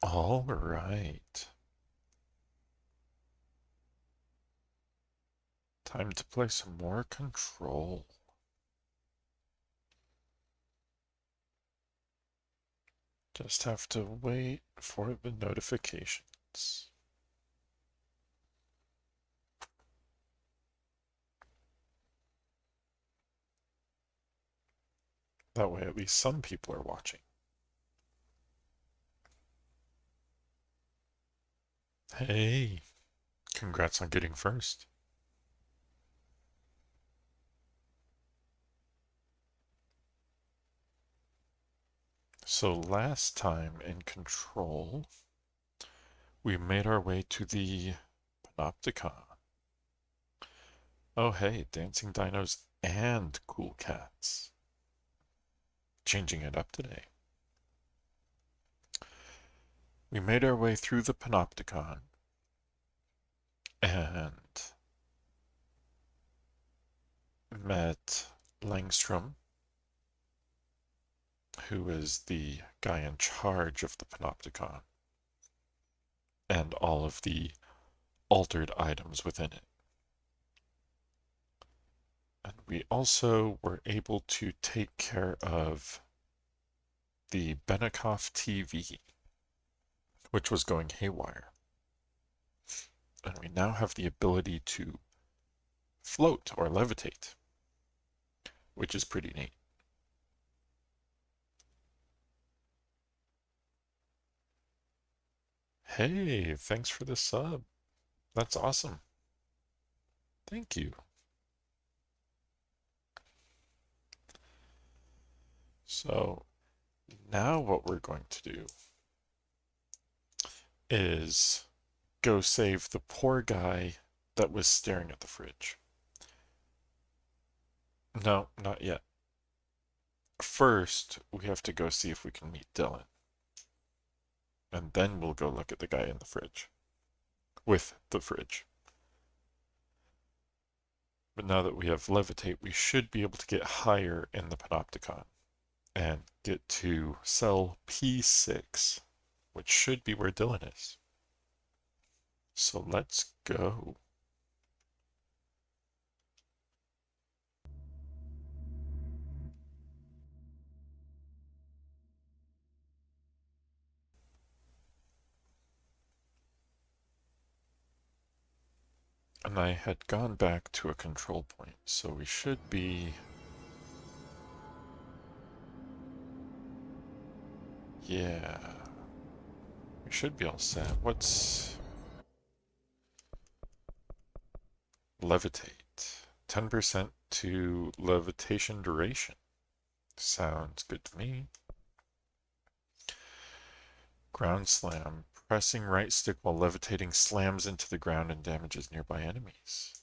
All right. Time to play some more Control. Just have to wait for the notifications. That way at least some people are watching. Hey, congrats on getting first. So last time in Control, we made our way to the Panopticon. Oh hey, dancing dinos and cool cats. Changing it up today. We made our way through the Panopticon and met Langstrom, who is the guy in charge of the Panopticon and all of the altered items within it. And we also were able to take care of the Benikoff TV, which was going haywire. And we now have the ability to float or levitate, which is pretty neat. Hey, thanks for the sub. That's awesome. Thank you. So now what we're going to do is go save the poor guy that was staring at the fridge. No, not yet. First, we have to go see if we can meet Dylan. And then we'll go look at the guy in the fridge. With the fridge. But now that we have Levitate, we should be able to get higher in the Panopticon and get to cell P6, which should be where Dylan is. So let's go. And I had gone back to a control point, so we should be... Yeah. We should be all set. What's... Levitate. 10% to levitation duration. Sounds good to me. Ground slam. Pressing right stick while levitating slams into the ground and damages nearby enemies.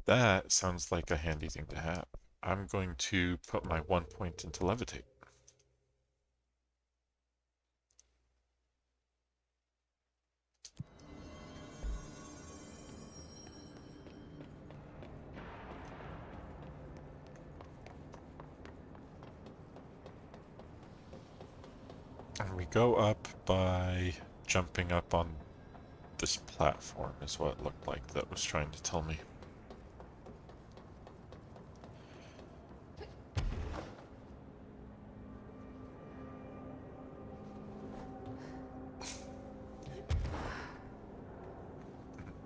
That sounds like a handy thing to have. I'm going to put my 1 point into levitate. And we go up by jumping up on this platform is what it looked like that was trying to tell me.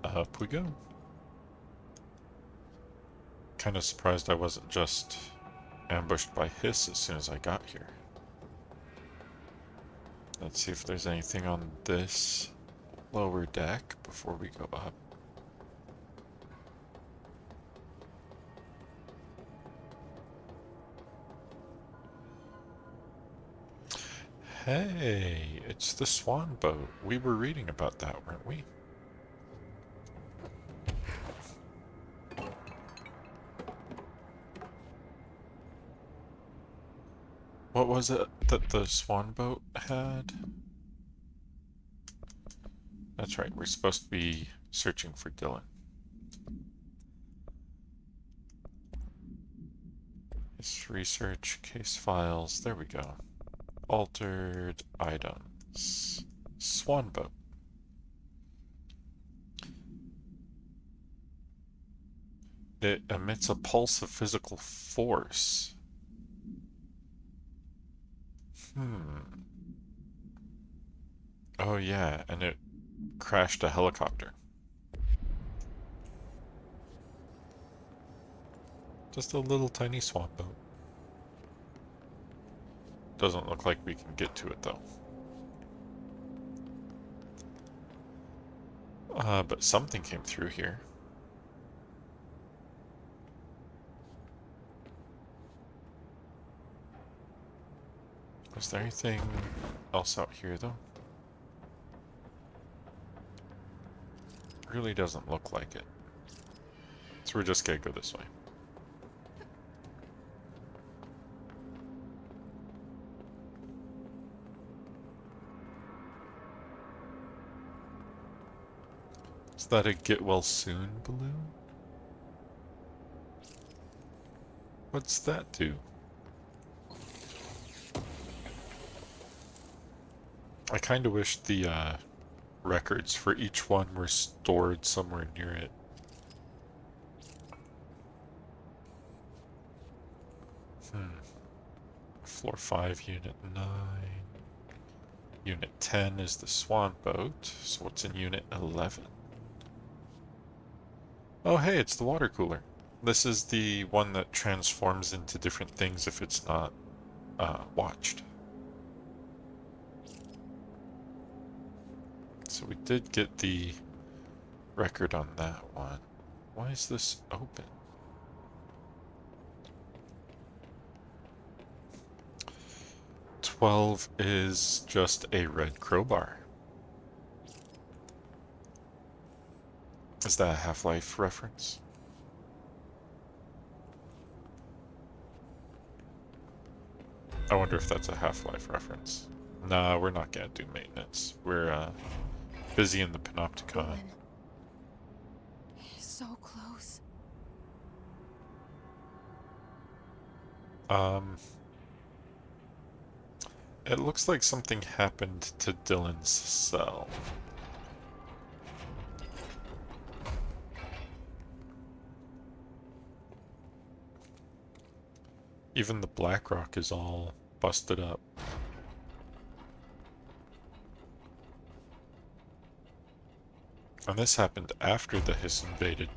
Up we go. Kind of surprised I wasn't just ambushed by Hiss as soon as I got here. Let's see if there's anything on this lower deck before we go up. Hey, it's the Swan boat. We were reading about that, weren't we? What was it that the Swan boat had? That's right, we're supposed to be searching for Dylan. His research, case files, there we go. Altered items. Swan boat. It emits a pulse of physical force. Hmm. Oh yeah, and it crashed a helicopter. Just a little tiny swan boat. Doesn't look like we can get to it though. But something came through here. Is there anything else out here though? Really doesn't look like it. So we're just gonna go this way. Is that a get well soon balloon? What's that do? I kind of wish the records for each one were stored somewhere near it. Floor 5, Unit 9. Unit 10 is the swan boat. So what's in Unit 11? Oh hey, it's the water cooler. This is the one that transforms into different things if it's not watched. So we did get the record on that one. Why is this open? "12 is just a red crowbar. Is that a Half-Life reference? I wonder if that's a Half-Life reference. Nah, we're not gonna do maintenance. We're busy in the Panopticon. So close. It looks like something happened to Dylan's cell. Even the black rock is all busted up. And this happened after the Hiss invaded.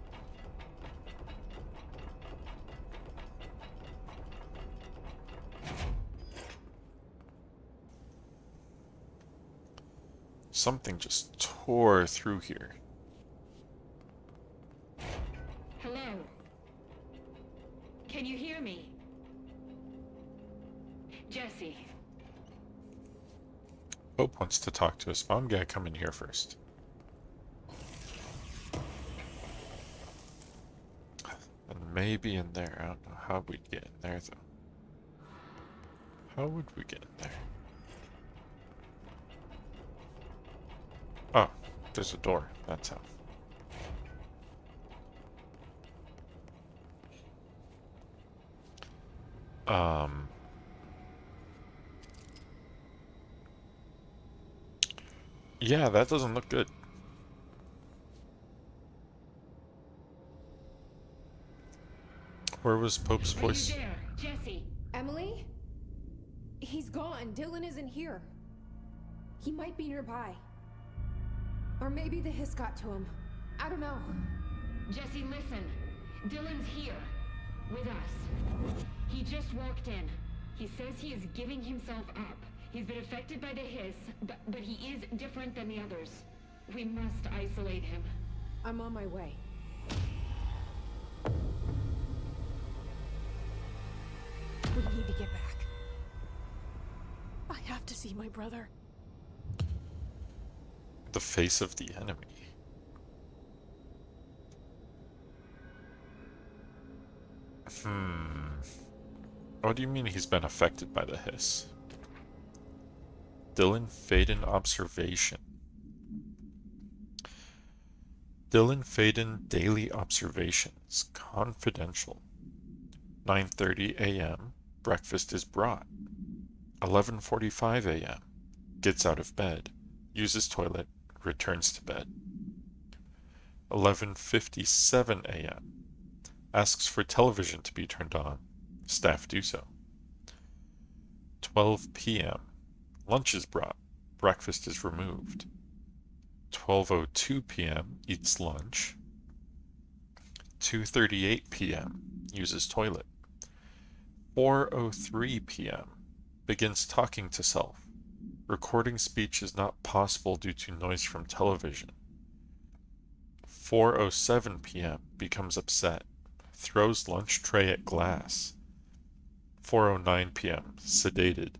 Something just tore through here. Hello? Can you hear me? Jesse. Hope wants to talk to us, but I'm gonna come in here first. And maybe in there. I don't know how we'd get in there though. How would we get in there? Oh, there's a door. That's how. Yeah, that doesn't look good. Where was Pope's voice? Are you there, Jesse? Emily? He's gone. Dylan isn't here. He might be nearby. Or maybe the hiss got to him. I don't know. Jesse, listen. Dylan's here. With us. He just walked in. He says he is giving himself up. He's been affected by the hiss, but he is different than the others. We must isolate him. I'm on my way. We need to get back. I have to see my brother. The face of the enemy. What do you mean he's been affected by the hiss? Dylan Faden observation. Dylan Faden daily observations. Confidential. 9:30 a.m. Breakfast is brought. 11:45 a.m. Gets out of bed. uses toilet, returns to bed. 11:57 a.m. asks for television to be turned on. Staff do so. 12 p.m. lunch is brought. Breakfast is removed. 12:02 p.m. eats lunch. 2:38 p.m. uses toilet. 4:03 p.m. begins talking to self. Recording speech is not possible due to noise from television. 4:07 p.m. becomes upset. Throws lunch tray at glass. 4:09 p.m. sedated.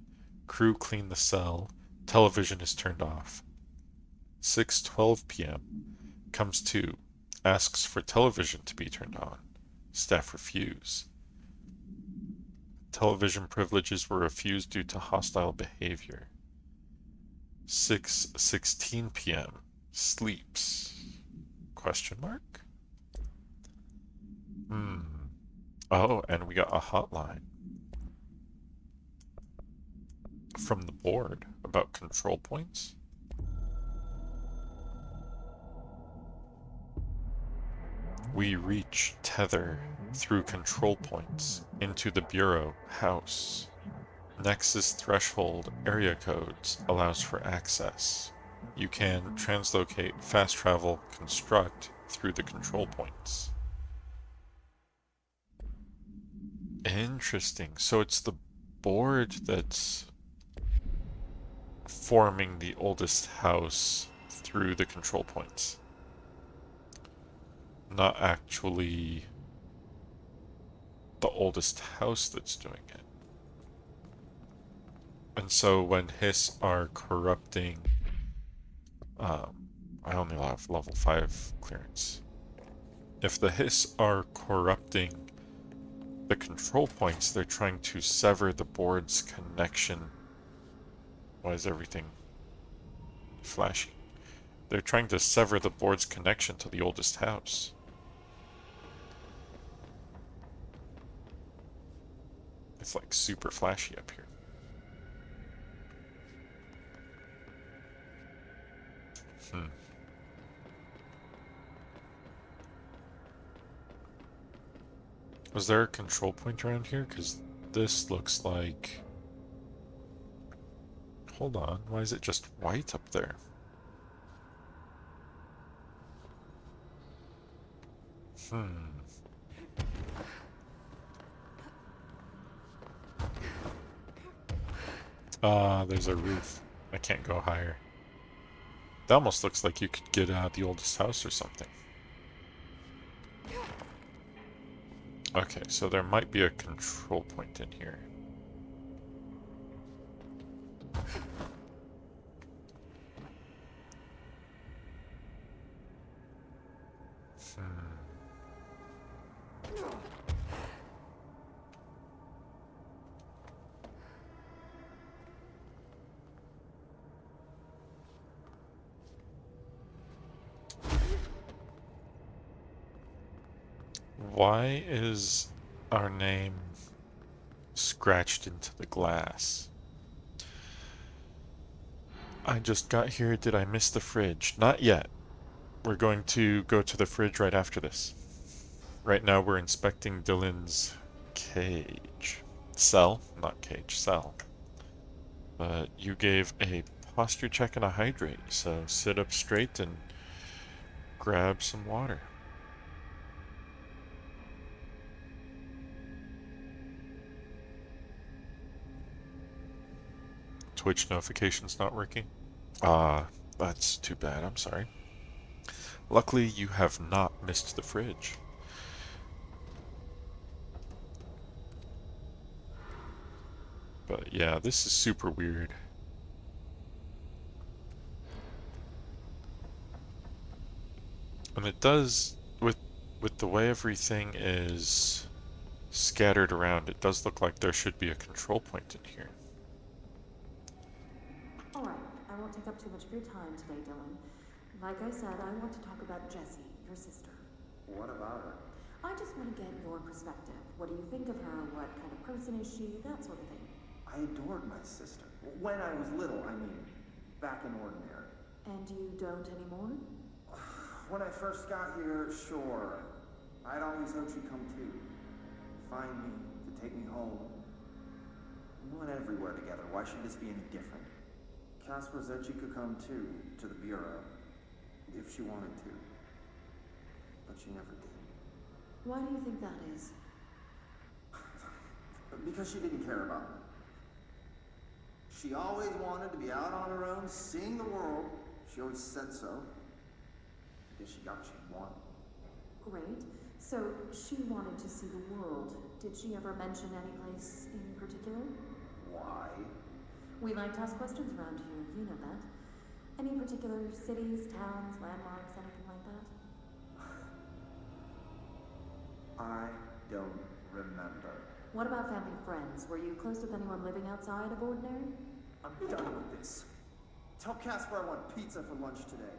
Crew clean the cell. Television is turned off. 6:12 p.m. comes to. Asks for television to be turned on. Staff refuse. Television privileges were refused due to hostile behavior. 6:16 p.m. sleeps. Question mark? Oh, and we got a hotline from the board about control points. We reach tether through control points into the bureau house. Nexus threshold area codes allows for access. You can translocate, fast travel, construct through the control points. Interesting. So it's the board that's forming the oldest house through the control points. Not actually the oldest house that's doing it. And so when Hiss are corrupting, I only have level 5 clearance. If the Hiss are corrupting the control points, they're trying to sever the board's connection. Why is everything flashy? They're trying to sever the board's connection to the oldest house. It's like super flashy up here. Was there a control point around here? Because this looks like... Hold on, why is it just white up there? There's a roof. I can't go higher. That almost looks like you could get out the oldest house or something. Okay, so there might be a control point in here. Why is our name scratched into the glass? I just got here. Did I miss the fridge? Not yet. We're going to go to the fridge right after this. Right now we're inspecting Dylan's cage. Cell? Not cage, cell. But you gave a posture check and a hydrate, so sit up straight and grab some water. Twitch notifications not working? That's too bad, I'm sorry. Luckily, you have not missed the fridge. But yeah, this is super weird. And it does, with the way everything is scattered around, it does look like there should be a control point in here. Alright, I won't take up too much of your time today, Dylan. Like I said, I want to talk about Jessie, your sister. What about her? I just want to get your perspective. What do you think of her? What kind of person is she? That sort of thing. I adored my sister. When I was little, I mean. Back in Ordinary. And you don't anymore? When I first got here, sure. I'd always hoped she'd come too. Find me, to take me home. We went everywhere together. Why should this be any different? Casper said she could come too, to the Bureau. If she wanted to. But she never did. Why do you think that is? Because she didn't care about me. She always wanted to be out on her own, seeing the world. She always said so. I guess she got what she wanted. Great. So, she wanted to see the world. Did she ever mention any place in particular? Why? We like to ask questions around here, you know that. Any particular cities, towns, landmarks, anything like that? I don't remember. What about family friends? Were you close with anyone living outside of Ordinary? I'm done with this. Tell Casper I want pizza for lunch today.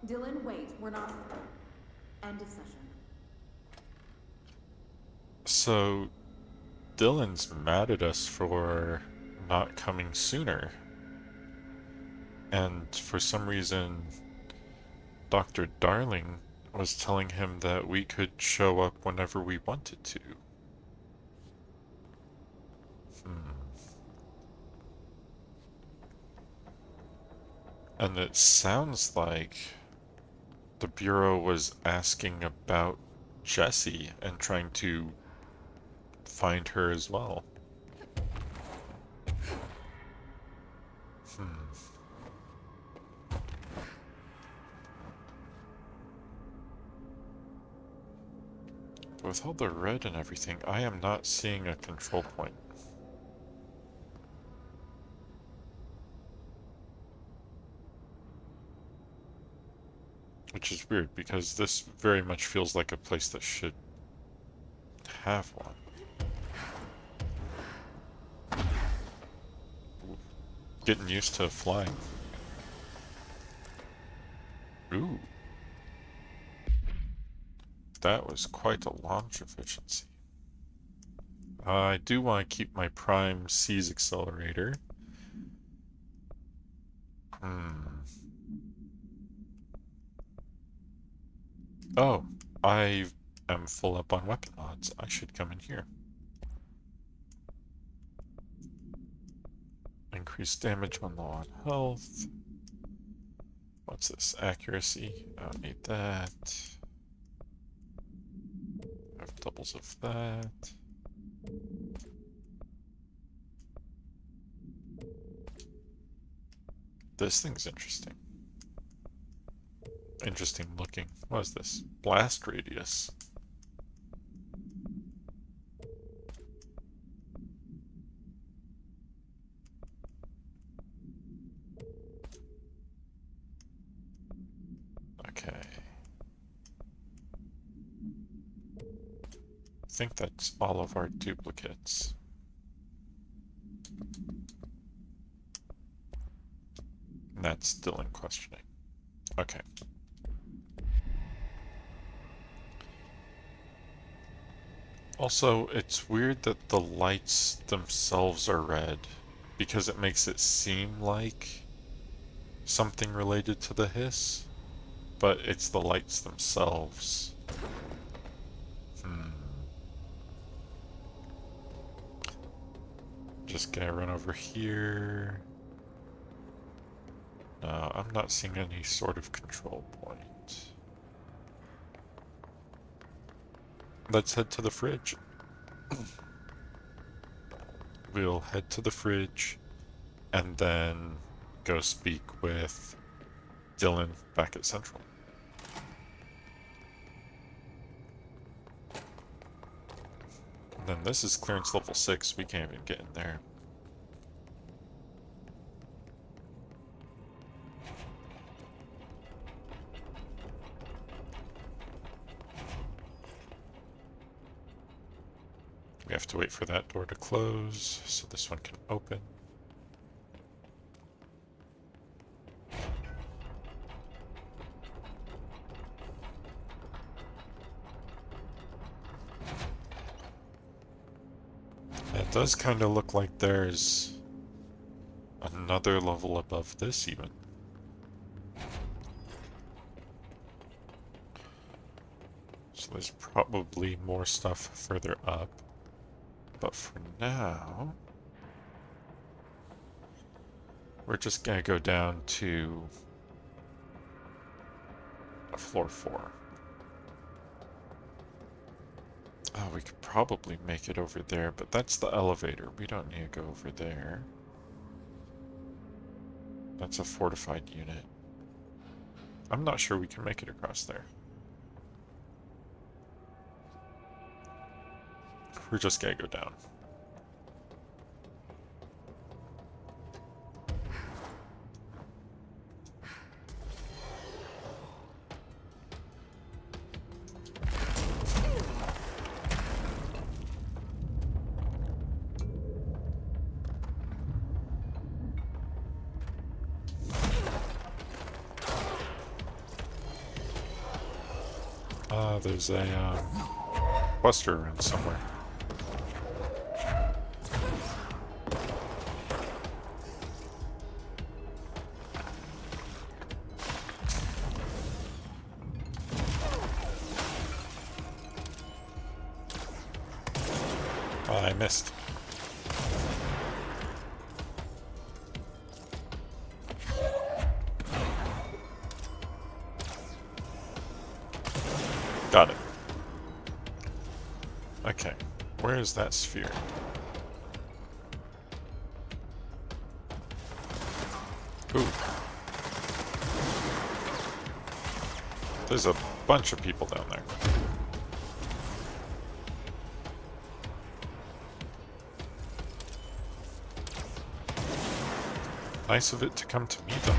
Dylan, wait. We're not... End of session. So, Dylan's mad at us for not coming sooner. And for some reason, Dr. Darling was telling him that we could show up whenever we wanted to. And it sounds like the Bureau was asking about Jessie and trying to find her as well. With all the red and everything, I am not seeing a control point. Which is weird, because this very much feels like a place that should have one. Getting used to flying. Ooh. That was quite a launch efficiency. I do want to keep my prime C's accelerator. Oh, I am full up on weapon mods. I should come in here. Increased damage when low on health. What's this? Accuracy. I don't need that. I have doubles of that. This thing's interesting. Interesting looking. What is this? Blast radius. Okay. I think that's all of our duplicates. And that's still in questioning. Okay. Also, it's weird that the lights themselves are red, because it makes it seem like something related to the hiss, but it's the lights themselves. Just gonna run over here. No, I'm not seeing any sort of control point. Let's head to the fridge. We'll head to the fridge and then go speak with Dylan back at Central. And then this is clearance level 6. We can't even get in there. We have to wait for that door to close so this one can open. It does kind of look like there's another level above this even. So there's probably more stuff further up. But for now, we're just gonna go down to floor 4. Oh, we could probably make it over there, but that's the elevator. We don't need to go over there. That's a fortified unit. I'm not sure we can make it across there. We're just gonna go down. There's a buster around somewhere. Oh, I missed. Got it. Okay, where is that sphere? Ooh. There's a bunch of people down there. Nice of it to come to me, though.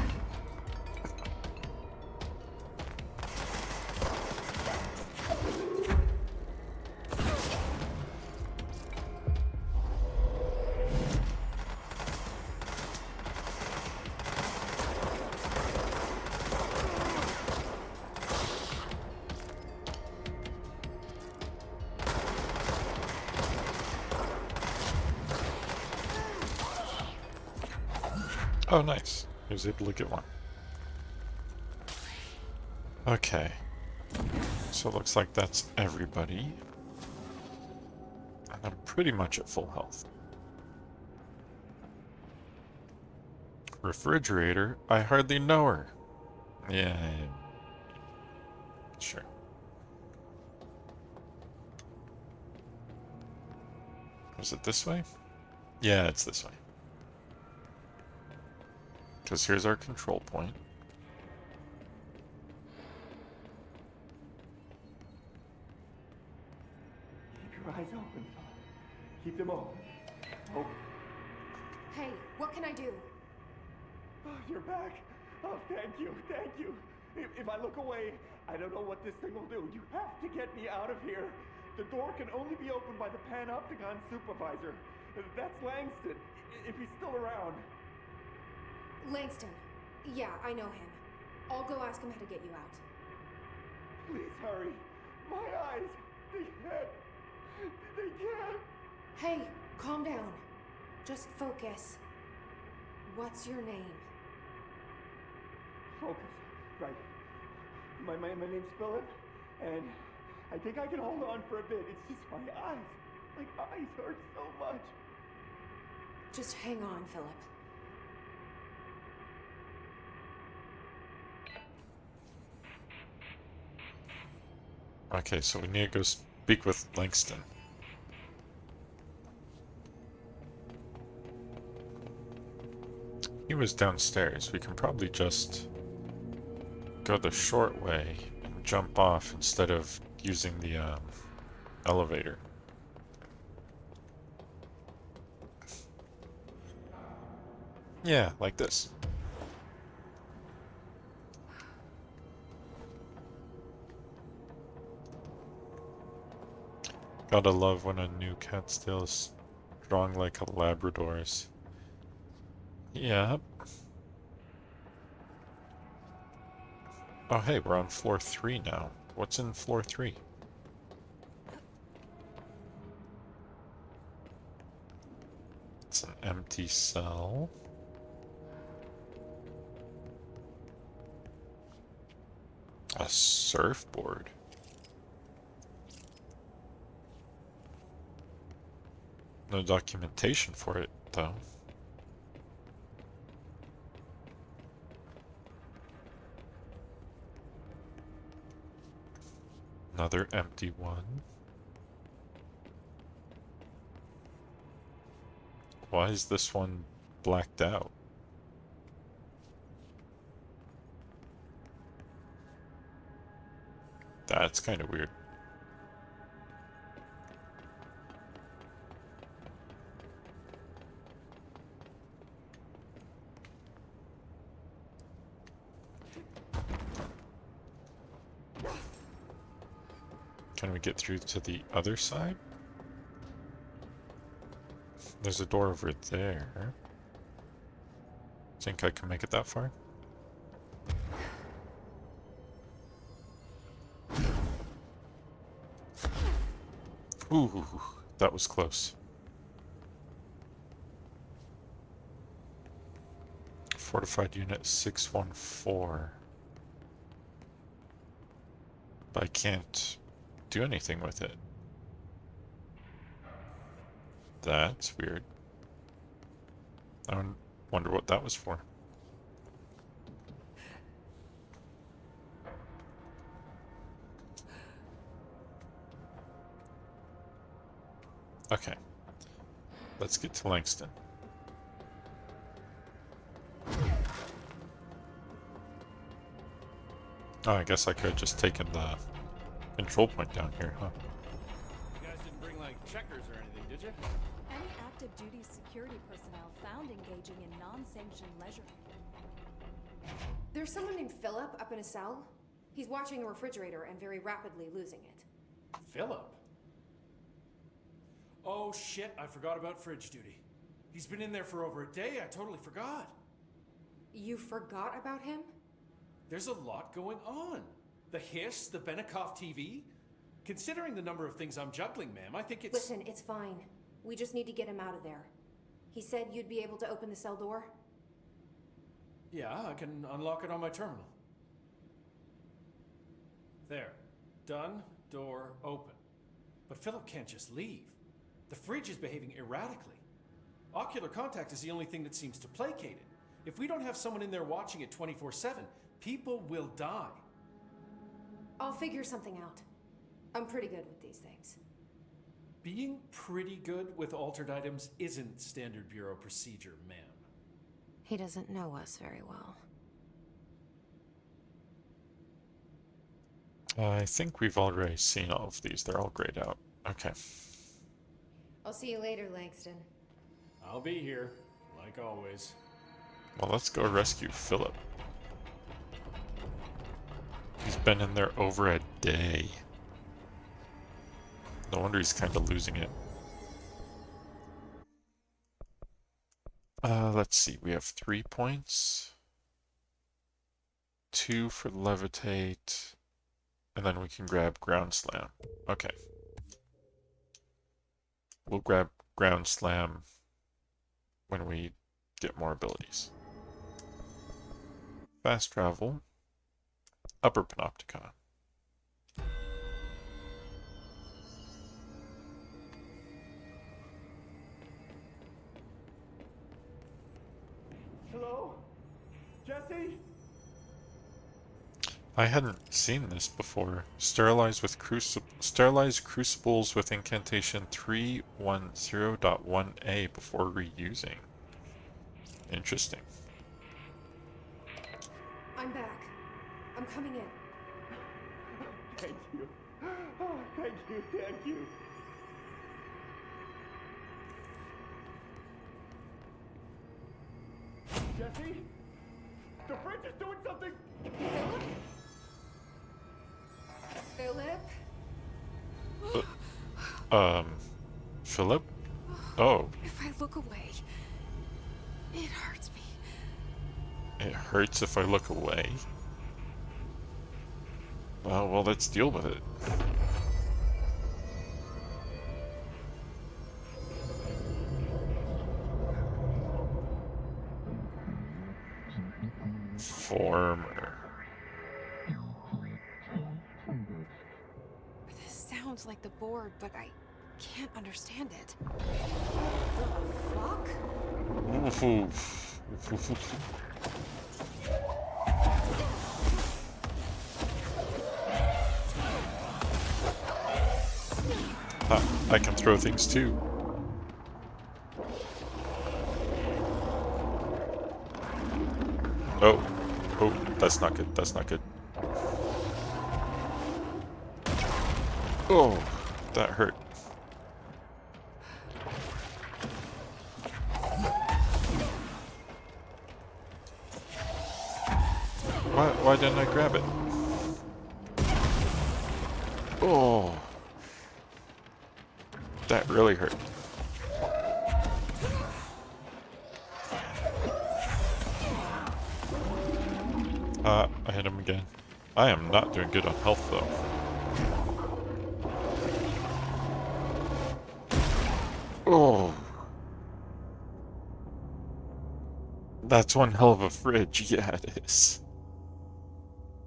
Oh, nice. He was able to get one. Okay. So it looks like that's everybody. And I'm pretty much at full health. Refrigerator? I hardly know her. Yeah. Sure. Was it this way? Yeah, it's this way. Because here's our control point. Keep your eyes open. Keep them open. Open. Hey, what can I do? Oh, you're back. Oh, thank you. Thank you. If I look away, I don't know what this thing will do. You have to get me out of here. The door can only be opened by the Panopticon supervisor. That's Langston, if he's still around. Langston. Yeah, I know him. I'll go ask him how to get you out. Please hurry. My eyes. They can't. They can't. Hey, calm down. Just focus. What's your name? Focus. Right. My name's Philip, and I think I can hold on for a bit. It's just my eyes. My eyes hurt so much. Just hang on, Philip. Okay, so we need to go speak with Langston. He was downstairs. We can probably just go the short way and jump off instead of using the elevator. Yeah, like this. Gotta love when a new cat steals strong like a Labrador's. Yep. Oh hey, we're on floor 3 now. What's in floor 3? It's an empty cell. A surfboard. No documentation for it, though. Another empty one. Why is this one blacked out? That's kind of weird. Can we get through to the other side? There's a door over there. Think I can make it that far? Ooh, that was close. Fortified unit 614. But I can't do anything with it. That's weird. I wonder what that was for. Okay. Let's get to Langston. Oh, I guess I could have just taken the control point down here, huh? You guys didn't bring, like, checkers or anything, did you? Any active duty security personnel found engaging in non-sanctioned leisure. There's someone named Philip up in a cell. He's watching a refrigerator and very rapidly losing it. Philip? Oh shit, I forgot about fridge duty. He's been in there for over a day, I totally forgot. You forgot about him? There's a lot going on. The hiss, the Benikoff TV. Considering the number of things I'm juggling, ma'am, I think it's... Listen, it's fine. We just need to get him out of there. He said you'd be able to open the cell door? Yeah, I can unlock it on my terminal. There. Done. Door open. But Philip can't just leave. The fridge is behaving erratically. Ocular contact is the only thing that seems to placate it. If we don't have someone in there watching it 24/7, people will die. I'll figure something out. I'm pretty good with these things. Being pretty good with altered items isn't standard bureau procedure, ma'am. He doesn't know us very well. I think we've already seen all of these. They're all grayed out. Okay. I'll see you later, Langston. I'll be here, like always. Well, let's go rescue Philip. He's been in there over a day. No wonder he's kind of losing it. Let's see. We have 3 points. 2 for levitate. And then we can grab ground slam. Okay. We'll grab ground slam when we get more abilities. Fast travel. Upper Panopticon. Hello? Jesse? I hadn't seen this before. Sterilize crucibles with incantation 310.1a before reusing. Interesting. I'm back. I'm coming in. Thank you. Oh, thank you, thank you. Jesse? The fridge is doing something! Philip? Philip? Oh, If I look away, it hurts me. it hurts if I look away. Well, let's deal with it. Former. This sounds like the board, but I can't understand it. Fuck? Ah, I can throw things too. Oh, oh, that's not good. That's not good. Oh, that hurt. Why didn't I grab it? Oh, that really hurt. I hit him again. I am not doing good on health though. Oh, that's one hell of a fridge. Yeah, it is.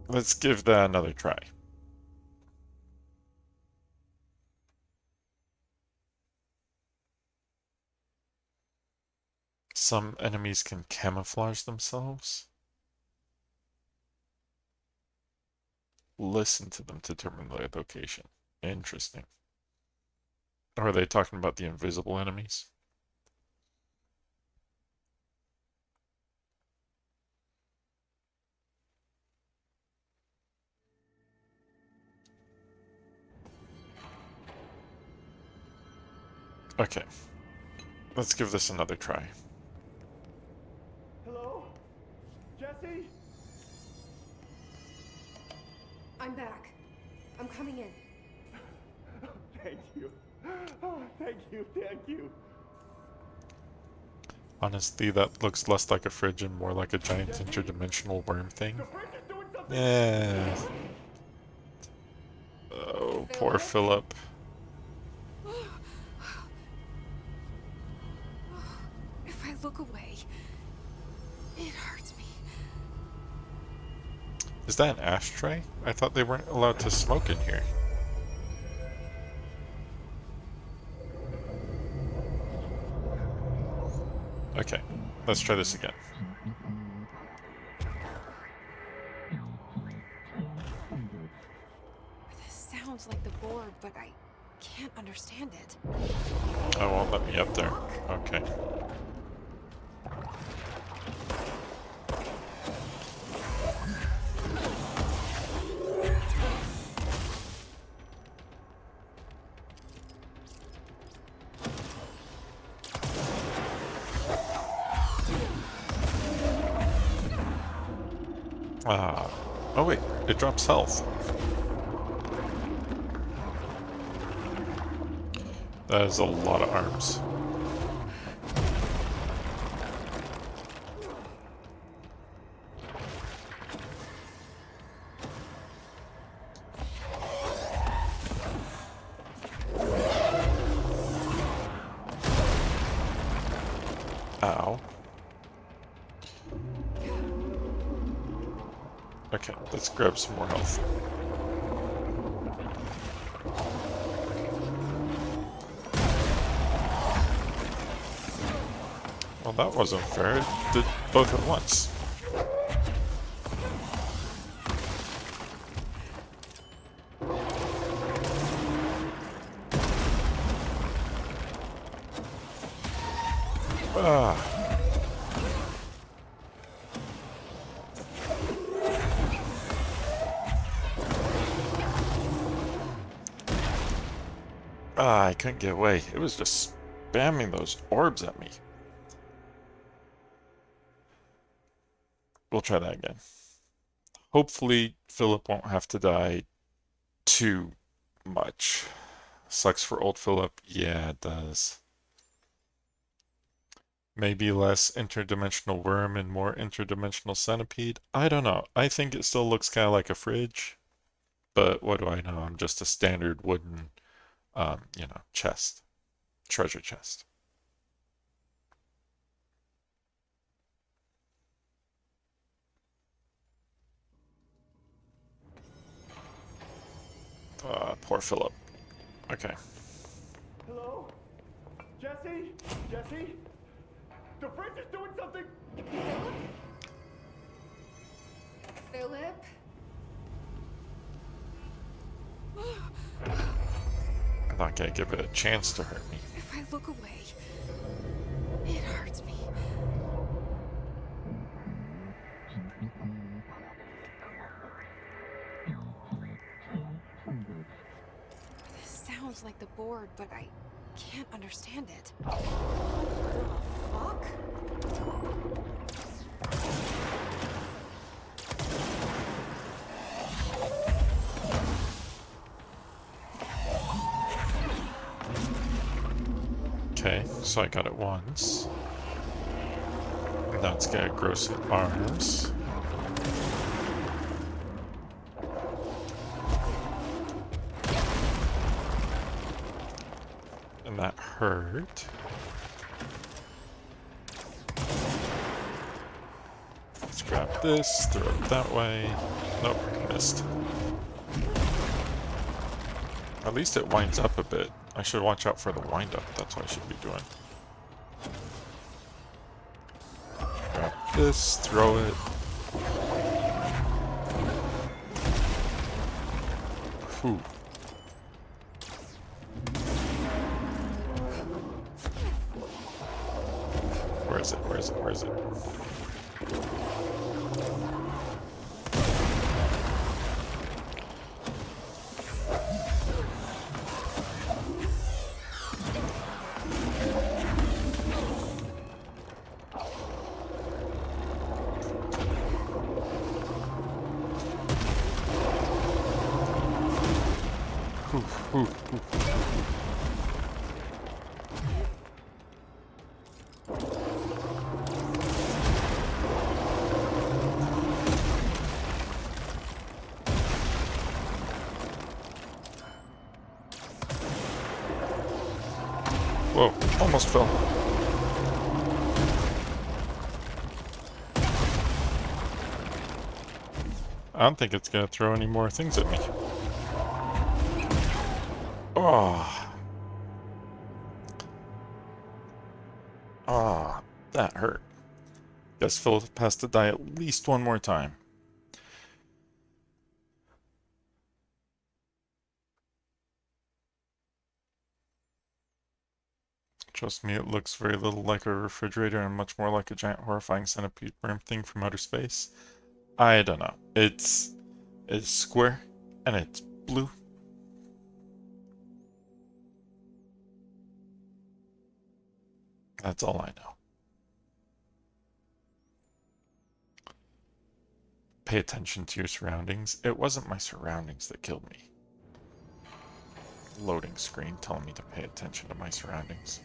Let's give that another try. Some enemies can camouflage themselves. Listen to them to determine their location. Interesting. Or are they talking about the invisible enemies? Okay. Let's give this another try. Hello? Jesse? I'm back. I'm coming in. Thank you. Oh, thank you, thank you. Honestly, that looks less like a fridge and more like a giant interdimensional worm thing. The fridge is doing something. Yeah. Oh, poor Philip. If I look away, it hurts me. Is that an ashtray? I thought they weren't allowed to smoke in here. Okay, let's try this again. This sounds like the board, but I can't understand it. Oh, won't let me up there. Okay. Ah. Oh wait, it drops health. That is a lot of arms. Ow. Okay, let's grab some more health. Well, that wasn't fair. It did both at once. Ah. Ah, I couldn't get away. It was just spamming those orbs at me. We'll try that again. Hopefully, Philip won't have to die too much. Sucks for old Philip. Yeah, it does. Maybe less interdimensional worm and more interdimensional centipede. I don't know. I think it still looks kind of like a fridge, but what do I know? I'm just a standard wooden, chest, treasure chest. Poor Philip. Okay. Jesse? Jesse? The fridge is doing something! Philip? I'm not gonna give it a chance to hurt me. If I look away, it hurts me. This sounds like the board, but I can't understand it. The fuck? Okay, so I got it once. Now it's got gross arms. And that hurt. Let's grab this, throw it that way. Nope, missed. At least it winds up a bit. I should watch out for the wind up. That's what I should be doing. Grab this, throw it. Whew. Where is it? Where is it? Where is it? Ooh, ooh. Whoa, almost fell. I don't think it's gonna throw any more things at me. Oh. Oh, that hurt. Guess Philip has to die at least one more time. Trust me, it looks very little like a refrigerator and much more like a giant horrifying centipede worm thing from outer space. I don't know. It's square and it's blue. That's all I know. Pay attention to your surroundings. It wasn't my surroundings that killed me. Loading screen telling me to pay attention to my surroundings.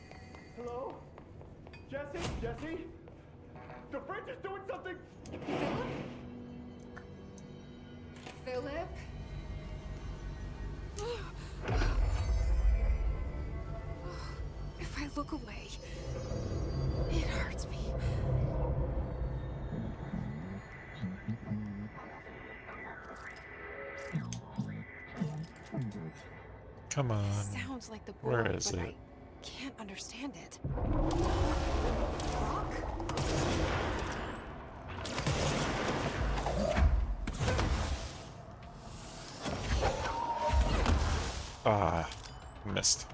Hello? Jesse? Jesse? The fridge is doing something! Philip? If I look away, it hurts me. Come on. Sounds like the Where board, is but it? I can't understand it. Ah, missed.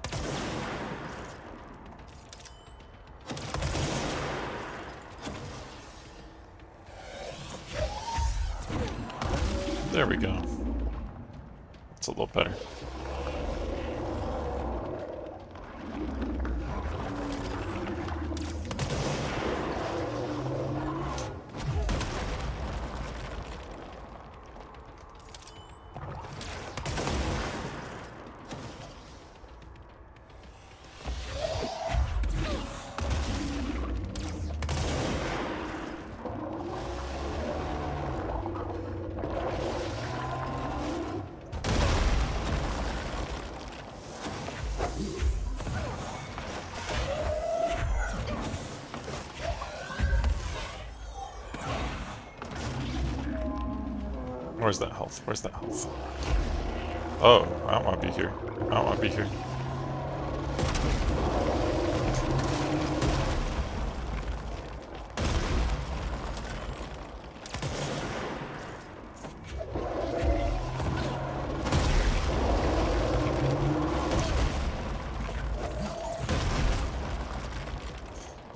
There we go. It's a little better. Where's that health? Where's that health? Oh, I don't want to be here. I don't want to be here.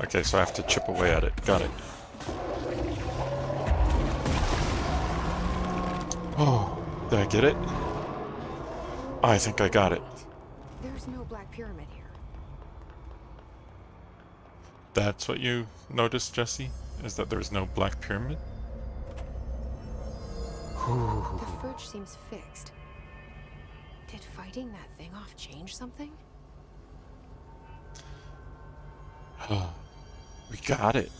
Okay, so I have to chip away at it. Got it. Oh, did I get it? I think I got it. There's no Black Pyramid here. That's what you noticed, Jesse? Is that there's no Black Pyramid? The fridge seems fixed. Did fighting that thing off change something? We got it.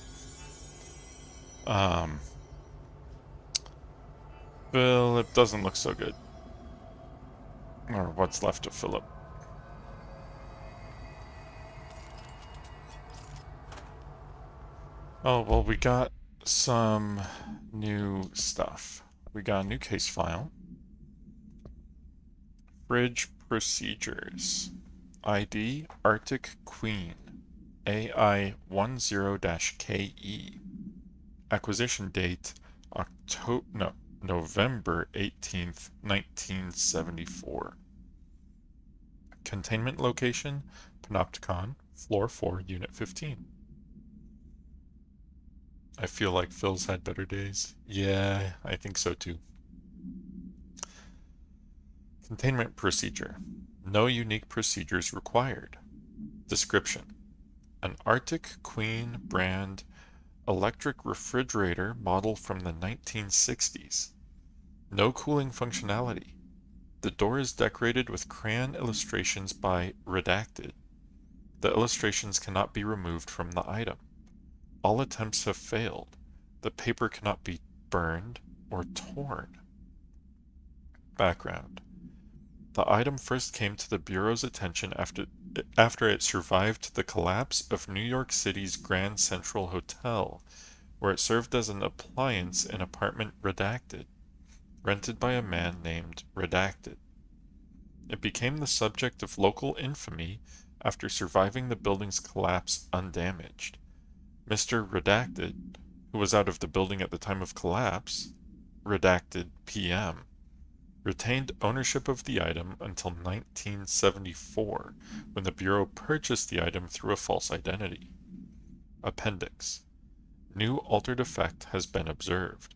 Philip doesn't look so good. Or what's left of Philip. Oh, well, we got some new stuff. We got a new case file. Fridge procedures. ID Arctic Queen. AI10-KE. Acquisition date November 18th, 1974. Containment location Panopticon, floor 4, unit 15. I feel like Phil's had better days. Yeah, I think so too. Containment procedure. No unique procedures required. Description. An Arctic Queen brand electric refrigerator model from the 1960s. No cooling functionality. The door is decorated with crayon illustrations by Redacted. The illustrations cannot be removed from the item. All attempts have failed. The paper cannot be burned or torn. Background. The item first came to the Bureau's attention after it survived the collapse of New York City's Grand Central Hotel, where it served as an appliance in apartment Redacted, rented by a man named Redacted. It became the subject of local infamy after surviving the building's collapse undamaged. Mr. Redacted, who was out of the building at the time of collapse, Redacted PM, retained ownership of the item until 1974, when the Bureau purchased the item through a false identity. Appendix. New altered effect has been observed.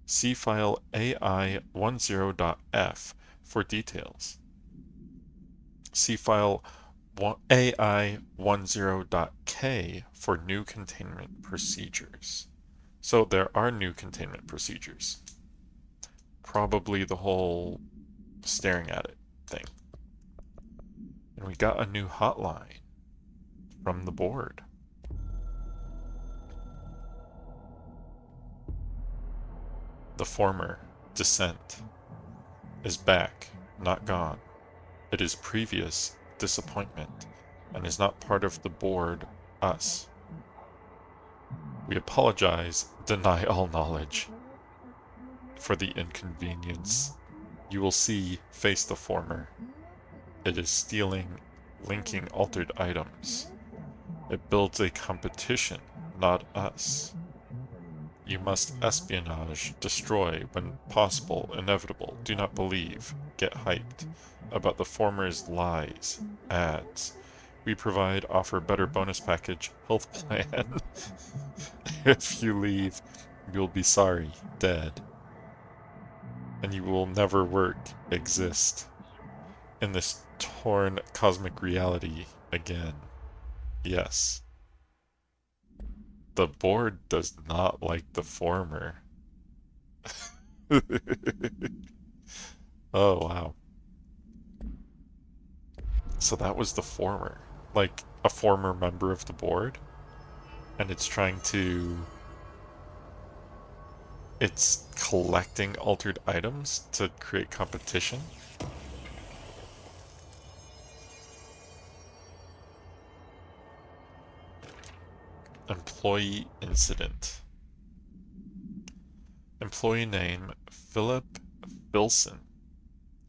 See file AI10.F for details. See file AI10.K for new containment procedures. So there are new containment procedures. Probably the whole staring at it thing. And we got a new hotline from the board. The former dissent is back, not gone. It is previous disappointment and is not part of the board, us. We apologize, deny all knowledge for the inconvenience. You will see, face the former. It is stealing, linking altered items. It builds a competition, not us. You must espionage, destroy, when possible, inevitable. Do not believe, get hyped about the former's lies, ads. We provide, offer better bonus package, health plan. If you leave, you'll be sorry, dead. And you will never work, exist in this torn cosmic reality again. Yes. The board does not like the former. Oh, wow. So that was the former. Like, a former member of the board. And it's trying to... It's collecting altered items to create competition. Employee incident. Employee name, Philip Bilson.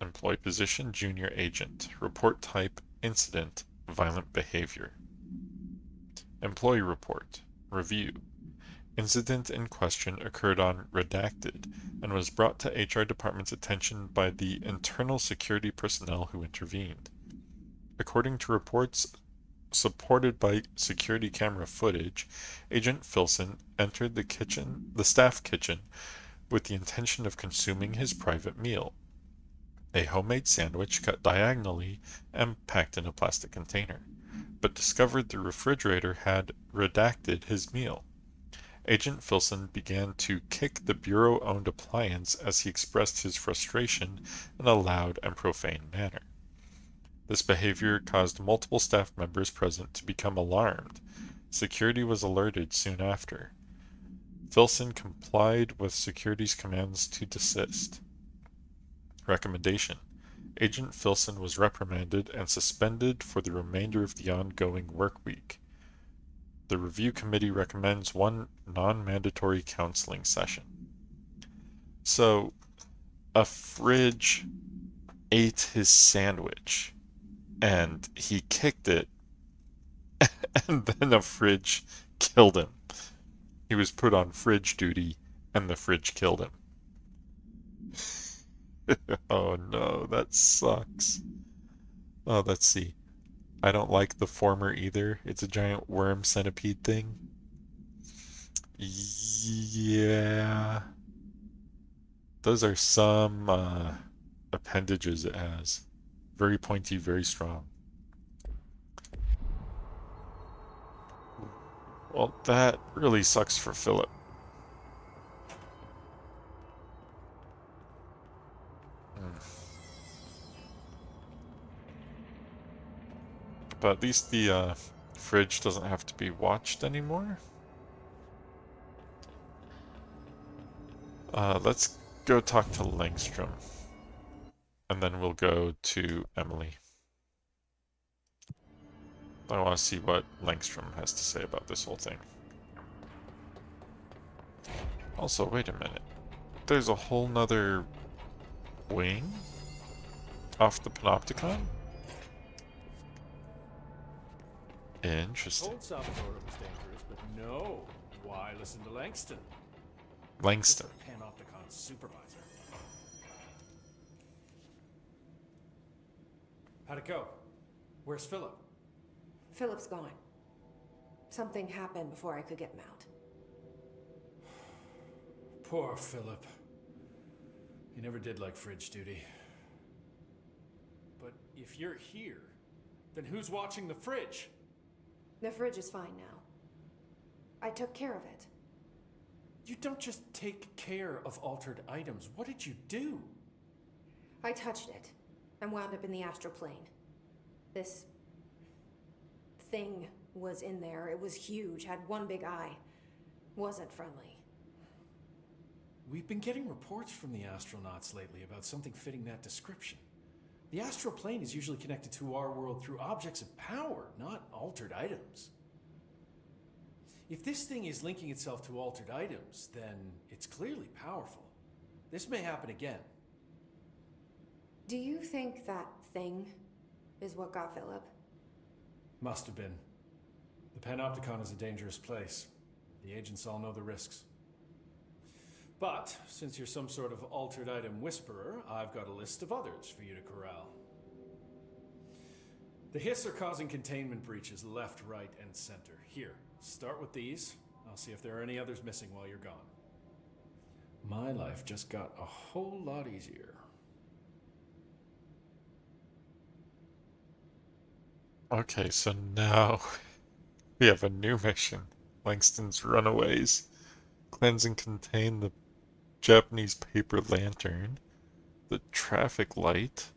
Employee position, junior agent. Report type, incident, violent behavior. Employee report. Review. Incident in question occurred on Redacted and was brought to HR department's attention by the internal security personnel who intervened. According to reports Supported by security camera footage, Agent Filson entered the staff kitchen, with the intention of consuming his private meal, a homemade sandwich cut diagonally and packed in a plastic container, but discovered the refrigerator had redacted his meal. Agent Filson began to kick the Bureau-owned appliance as he expressed his frustration in a loud and profane manner. This behavior caused multiple staff members present to become alarmed. Security was alerted soon after. Filson complied with security's commands to desist. Recommendation: Agent Filson was reprimanded and suspended for the remainder of the ongoing work week. The review committee recommends one non-mandatory counseling session. So, a fridge ate his sandwich, and he kicked it, and then a fridge killed him. He was put on fridge duty, and the fridge killed him. Oh no, that sucks. Oh, let's see. I don't like the former either. It's a giant worm centipede thing. Yeah. Those are some appendages it has. Very pointy, very strong. Well, that really sucks for Philip. But at least the fridge doesn't have to be watched anymore. Let's go talk to Langstrom. And then we'll go to Emily. I want to see what Langstrom has to say about this whole thing. Also, wait a minute. There's a whole nother wing off the Panopticon? Interesting. Told Salvatore it was dangerous, but no. Why listen to Langston? Langston. Panopticon's supervisor. How'd it go? Where's Philip? Philip's gone. Something happened before I could get him out. Poor Philip. He never did like fridge duty. But if you're here, then who's watching the fridge? The fridge is fine now. I took care of it. You don't just take care of altered items. What did you do? I touched it and wound up in the astral plane. This thing was in there. It was huge, had one big eye. Wasn't friendly. We've been getting reports from the astronauts lately about something fitting that description. The astral plane is usually connected to our world through objects of power, not altered items. If this thing is linking itself to altered items, then it's clearly powerful. This may happen again. Do you think that thing is what got Philip? Must have been. The Panopticon is a dangerous place. The agents all know the risks. But, since you're some sort of altered item whisperer, I've got a list of others for you to corral. The Hiss are causing containment breaches left, right, and center. Here, start with these. I'll see if there are any others missing while you're gone. My life just got a whole lot easier. Okay, so now we have a new mission. Langston's Runaways. Cleanse and contain the Japanese paper lantern, the traffic light,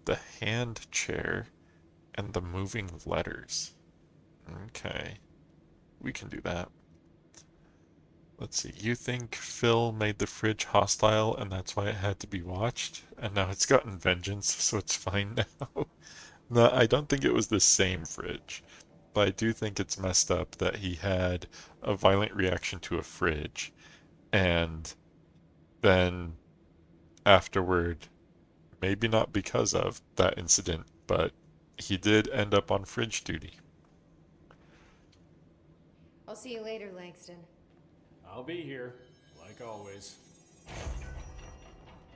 the hand chair, and the moving letters. Okay. We can do that. Let's see. You think Phil made the fridge hostile and that's why it had to be watched? And now it's gotten vengeance, so it's fine now. No, I don't think it was the same fridge. But I do think it's messed up that he had a violent reaction to a fridge. And then afterward, maybe not because of that incident, but he did end up on fridge duty. I'll see you later, Langston. I'll be here, like always.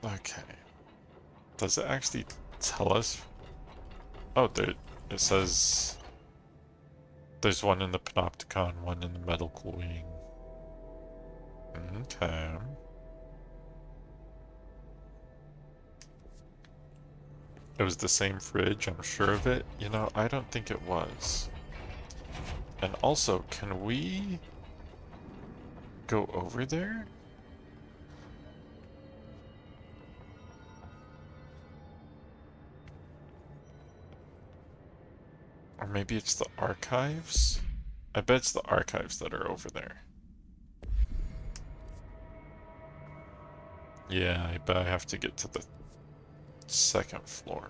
Okay. Does it actually tell us? Oh, there, it says There's one in the Panopticon, one in the medical wing. Okay. It was the same fridge, I'm sure of it. You know, I don't think it was. And also, can we go over there? Or maybe it's the archives? I bet it's the archives that are over there. Yeah, I bet I have to get to the second floor.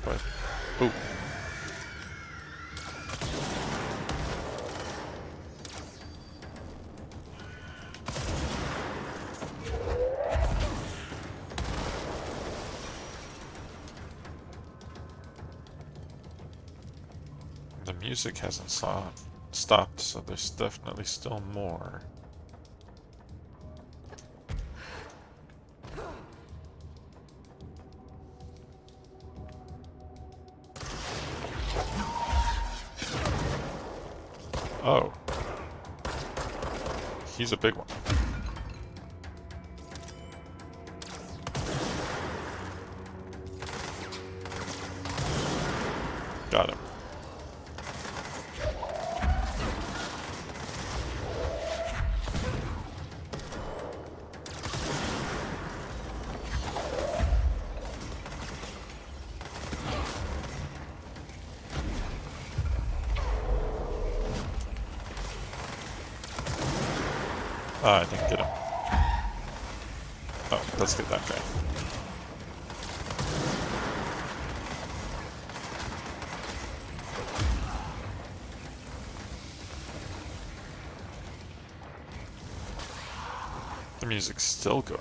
But, oh. The music hasn't stopped, so there's definitely still more. Oh. He's a big one. Got him. Ah, I didn't get him. Oh, let's get that guy. The music's still going.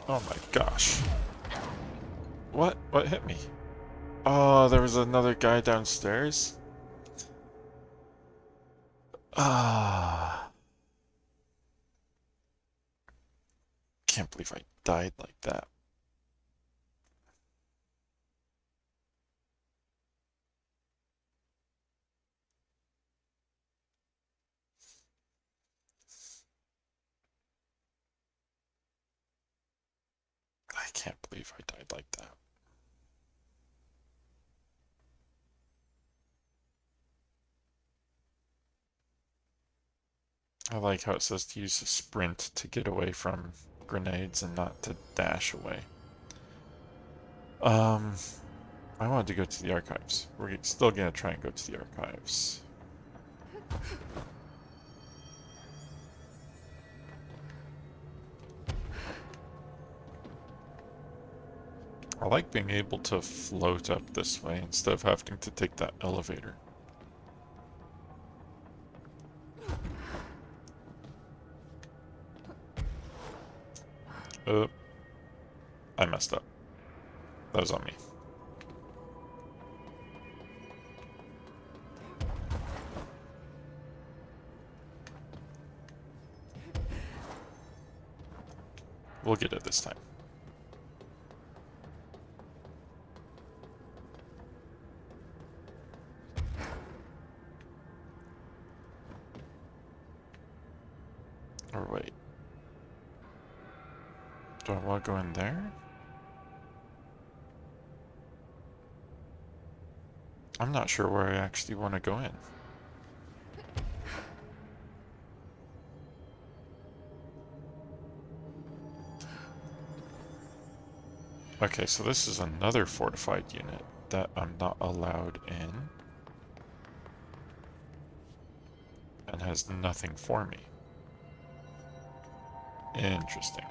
Oh my gosh. What? What hit me? Oh, there was another guy downstairs? Ah. Can't believe I died like that. I can't believe I died like that. I like how it says to use a sprint to get away from grenades and not to dash away. I wanted to go to the archives. We're still gonna try and go to the archives. I like being able to float up this way instead of having to take that elevator. Oh, I messed up. That was on me. We'll get it this time. Or wait. Do I want to go in there? I'm not sure where I actually want to go in. Okay, so this is another fortified unit that I'm not allowed in. And has nothing for me. Interesting.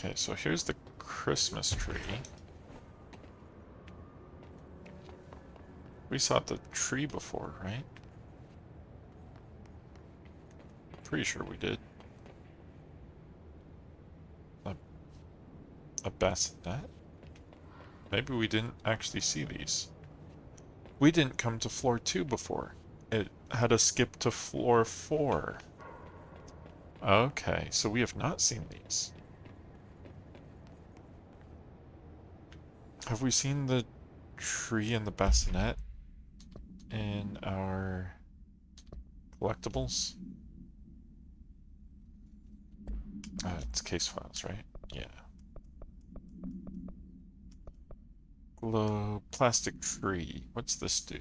Okay, so here's the Christmas tree. We saw the tree before, right? Pretty sure we did. A bassinet? Maybe we didn't actually see these. We didn't come to floor 2 before. It had us skip to floor 4. Okay, so we have not seen these. Have we seen the tree and the bassinet in our collectibles? It's case files, right? Yeah. Glow plastic tree. What's this do?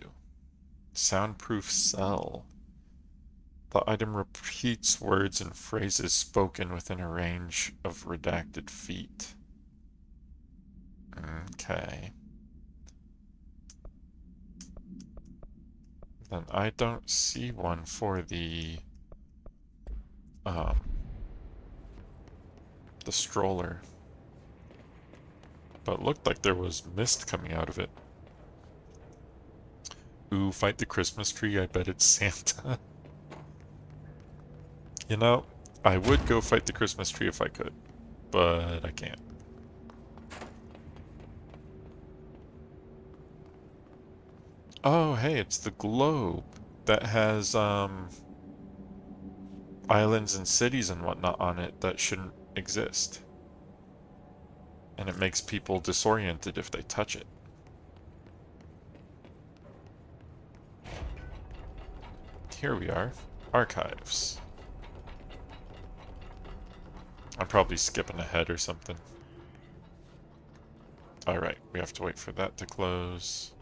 Soundproof cell. The item repeats words and phrases spoken within a range of redacted feet. Okay. Then I don't see one for um, the stroller. But it looked like there was mist coming out of it. Ooh, fight the Christmas tree, I bet it's Santa. You know, I would go fight the Christmas tree if I could, but I can't. Oh, hey, it's the globe that has, islands and cities and whatnot on it that shouldn't exist. And it makes people disoriented if they touch it. Here we are. Archives. I'm probably skipping ahead or something. Alright, we have to wait for that to close.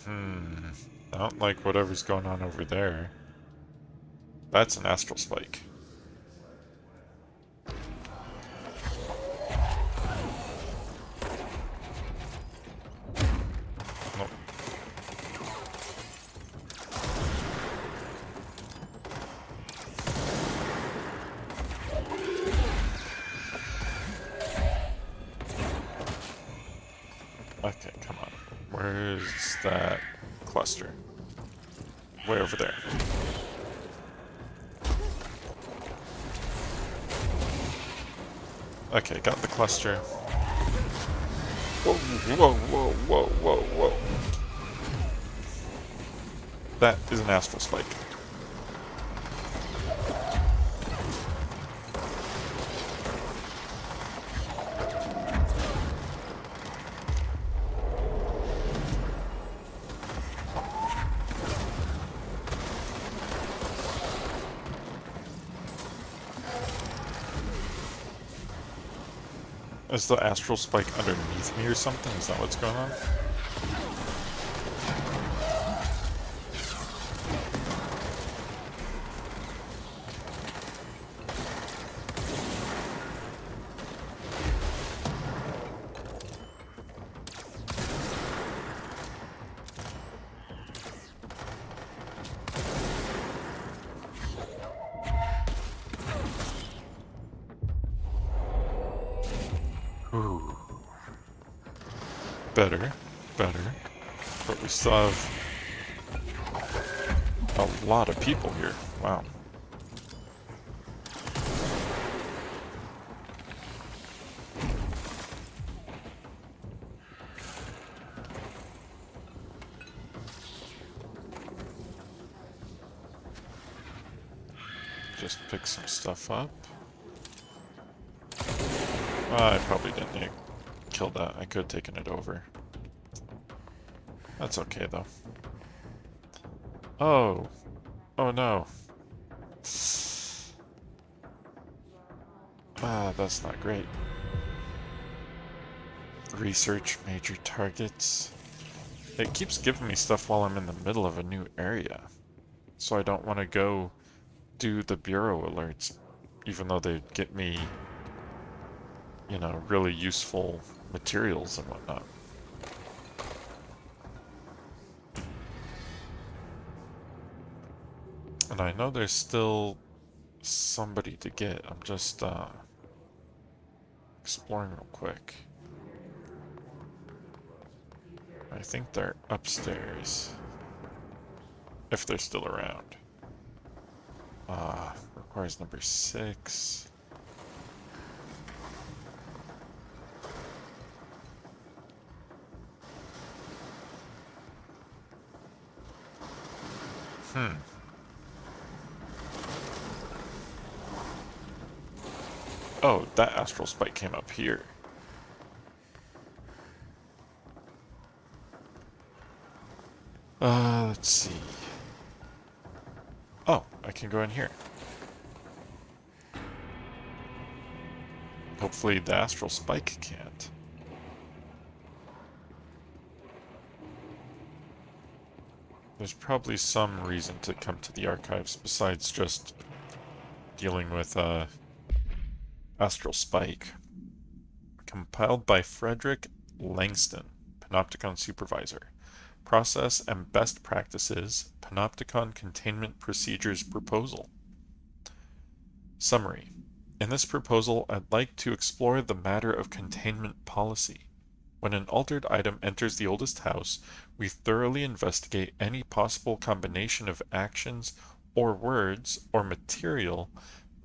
I don't like whatever's going on over there. That's an astral spike. Nope. Okay, come on. Where's that cluster? Way over there. Okay, got the cluster. Whoa, whoa, whoa, whoa, whoa, whoa. That is an astral spike. Is the astral spike underneath me or something? Is that what's going on? Ooh. Better. But we still have a lot of people here. Wow. Just pick some stuff up. I probably didn't need to kill that. I could have taken it over. That's okay, though. Oh. Oh, no. That's not great. Research major targets. It keeps giving me stuff while I'm in the middle of a new area. So I don't want to go do the bureau alerts, even though they get me, you know, really useful materials and whatnot. And I know there's still somebody to get. I'm just exploring real quick. I think they're upstairs. if they're still around. Requires number 6. Oh, that astral spike came up here. Let's see. Oh, I can go in here. Hopefully the astral spike can't. There's probably some reason to come to the archives besides just dealing with astral spike. Compiled by Frederick Langston, Panopticon Supervisor. Process and Best Practices, Panopticon Containment Procedures Proposal. Summary. In this proposal, I'd like to explore the matter of containment policy. When an altered item enters the oldest house, we thoroughly investigate any possible combination of actions or words or material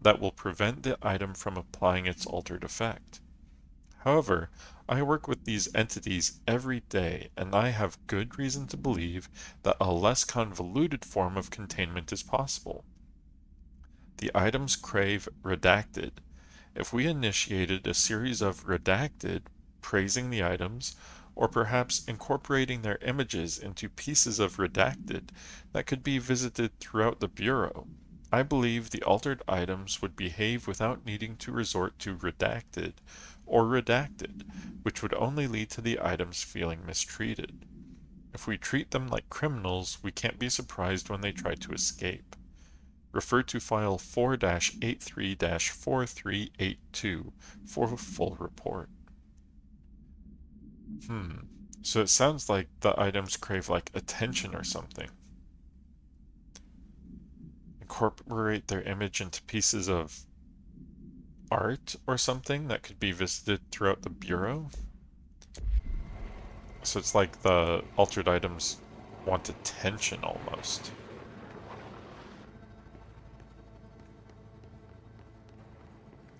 that will prevent the item from applying its altered effect. However, I work with these entities every day, and I have good reason to believe that a less convoluted form of containment is possible. The items crave redacted. If we initiated a series of redacted, praising the items, or perhaps incorporating their images into pieces of redacted that could be visited throughout the Bureau, I believe the altered items would behave without needing to resort to redacted or redacted, which would only lead to the items feeling mistreated. If we treat them like criminals, we can't be surprised when they try to escape. Refer to file 4-83-4382 for a full report. So it sounds like the items crave like attention or something. Incorporate their image into pieces of art or something that could be visited throughout the Bureau. So it's like the altered items want attention almost.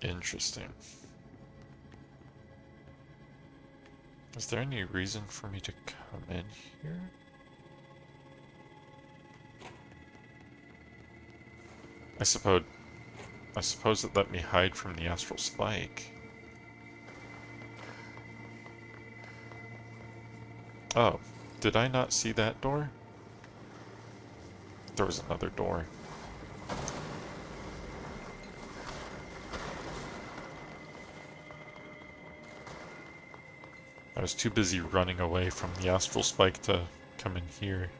Interesting. Is there any reason for me to come in here? I suppose it let me hide from the astral spike. Oh, did I not see that door? There was another door. I was too busy running away from the astral spike to come in here.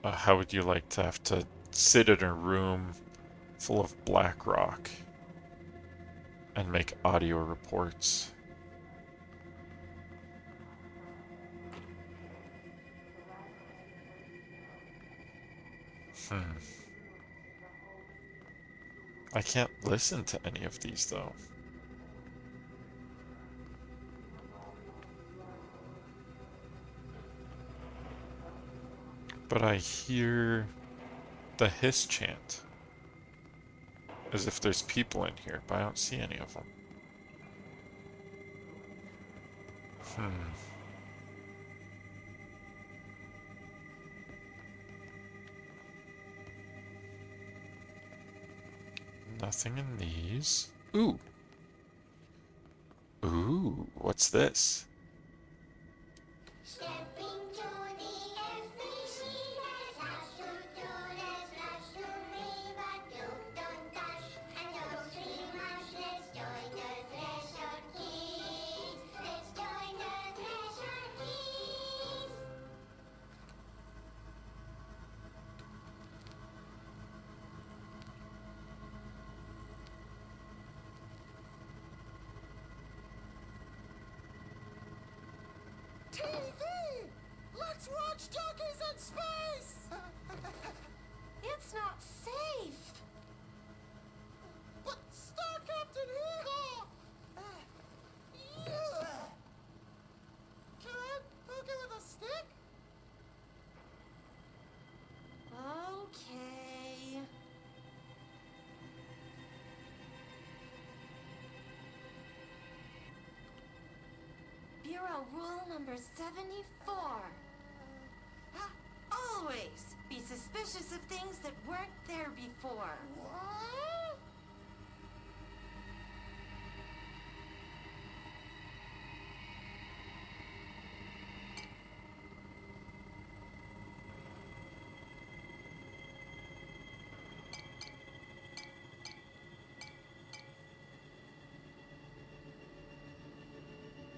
How would you like to have to sit in a room full of black rock and make audio reports? I can't listen to any of these though. But I hear the hiss chant. As if there's people in here, but I don't see any of them. Nothing in these. Ooh! Ooh, what's this? TV! Let's watch Junkies in Space! It's not safe! But Star Captain Hugo! Yeah. Can I poke it with a stick? rule number 74. Always be suspicious of things that weren't there before. What?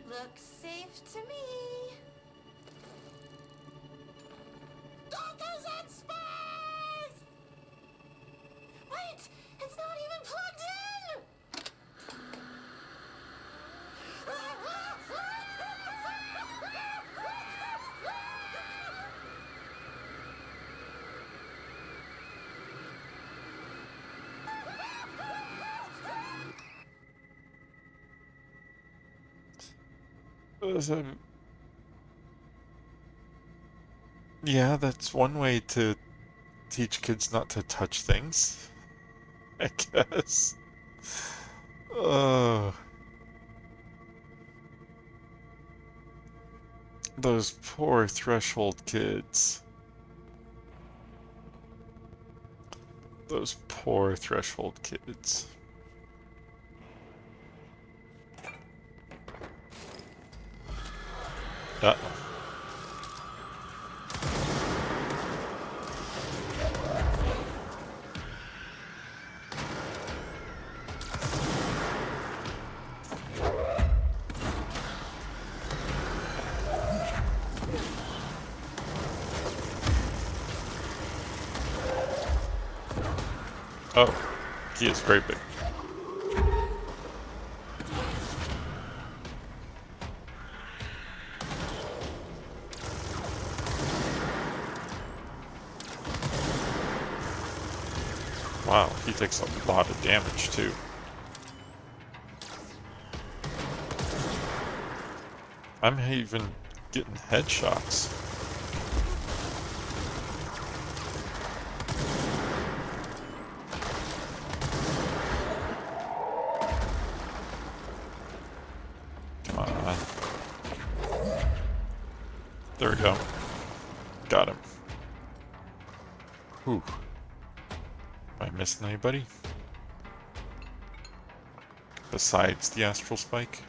Looks safe to me. Dockers in space! Wait! It's not even plugged in! Yeah, that's one way to teach kids not to touch things, I guess. Oh, those poor threshold kids. Those poor threshold kids. Uh-oh. Oh, he is very big. Wow, he takes a lot of damage too. I'm even getting headshots. Come on. There we go. Got him. Whew. Am I missing anybody? Besides the astral spike?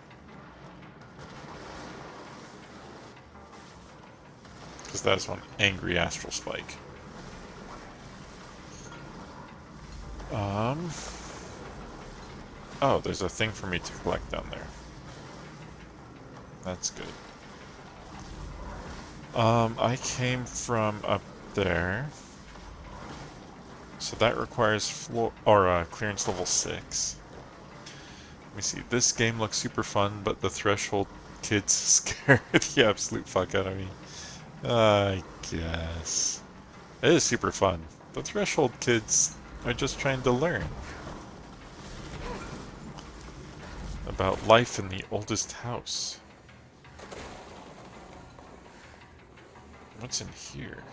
Because that is one angry astral spike. Oh, there's a thing for me to collect down there. That's good. I came from up there. So that requires floor or clearance level 6. Let me see. This game looks super fun, but the threshold kids scare the absolute fuck out of me. I guess. It is super fun. The threshold kids are just trying to learn about life in the oldest house. What's in here?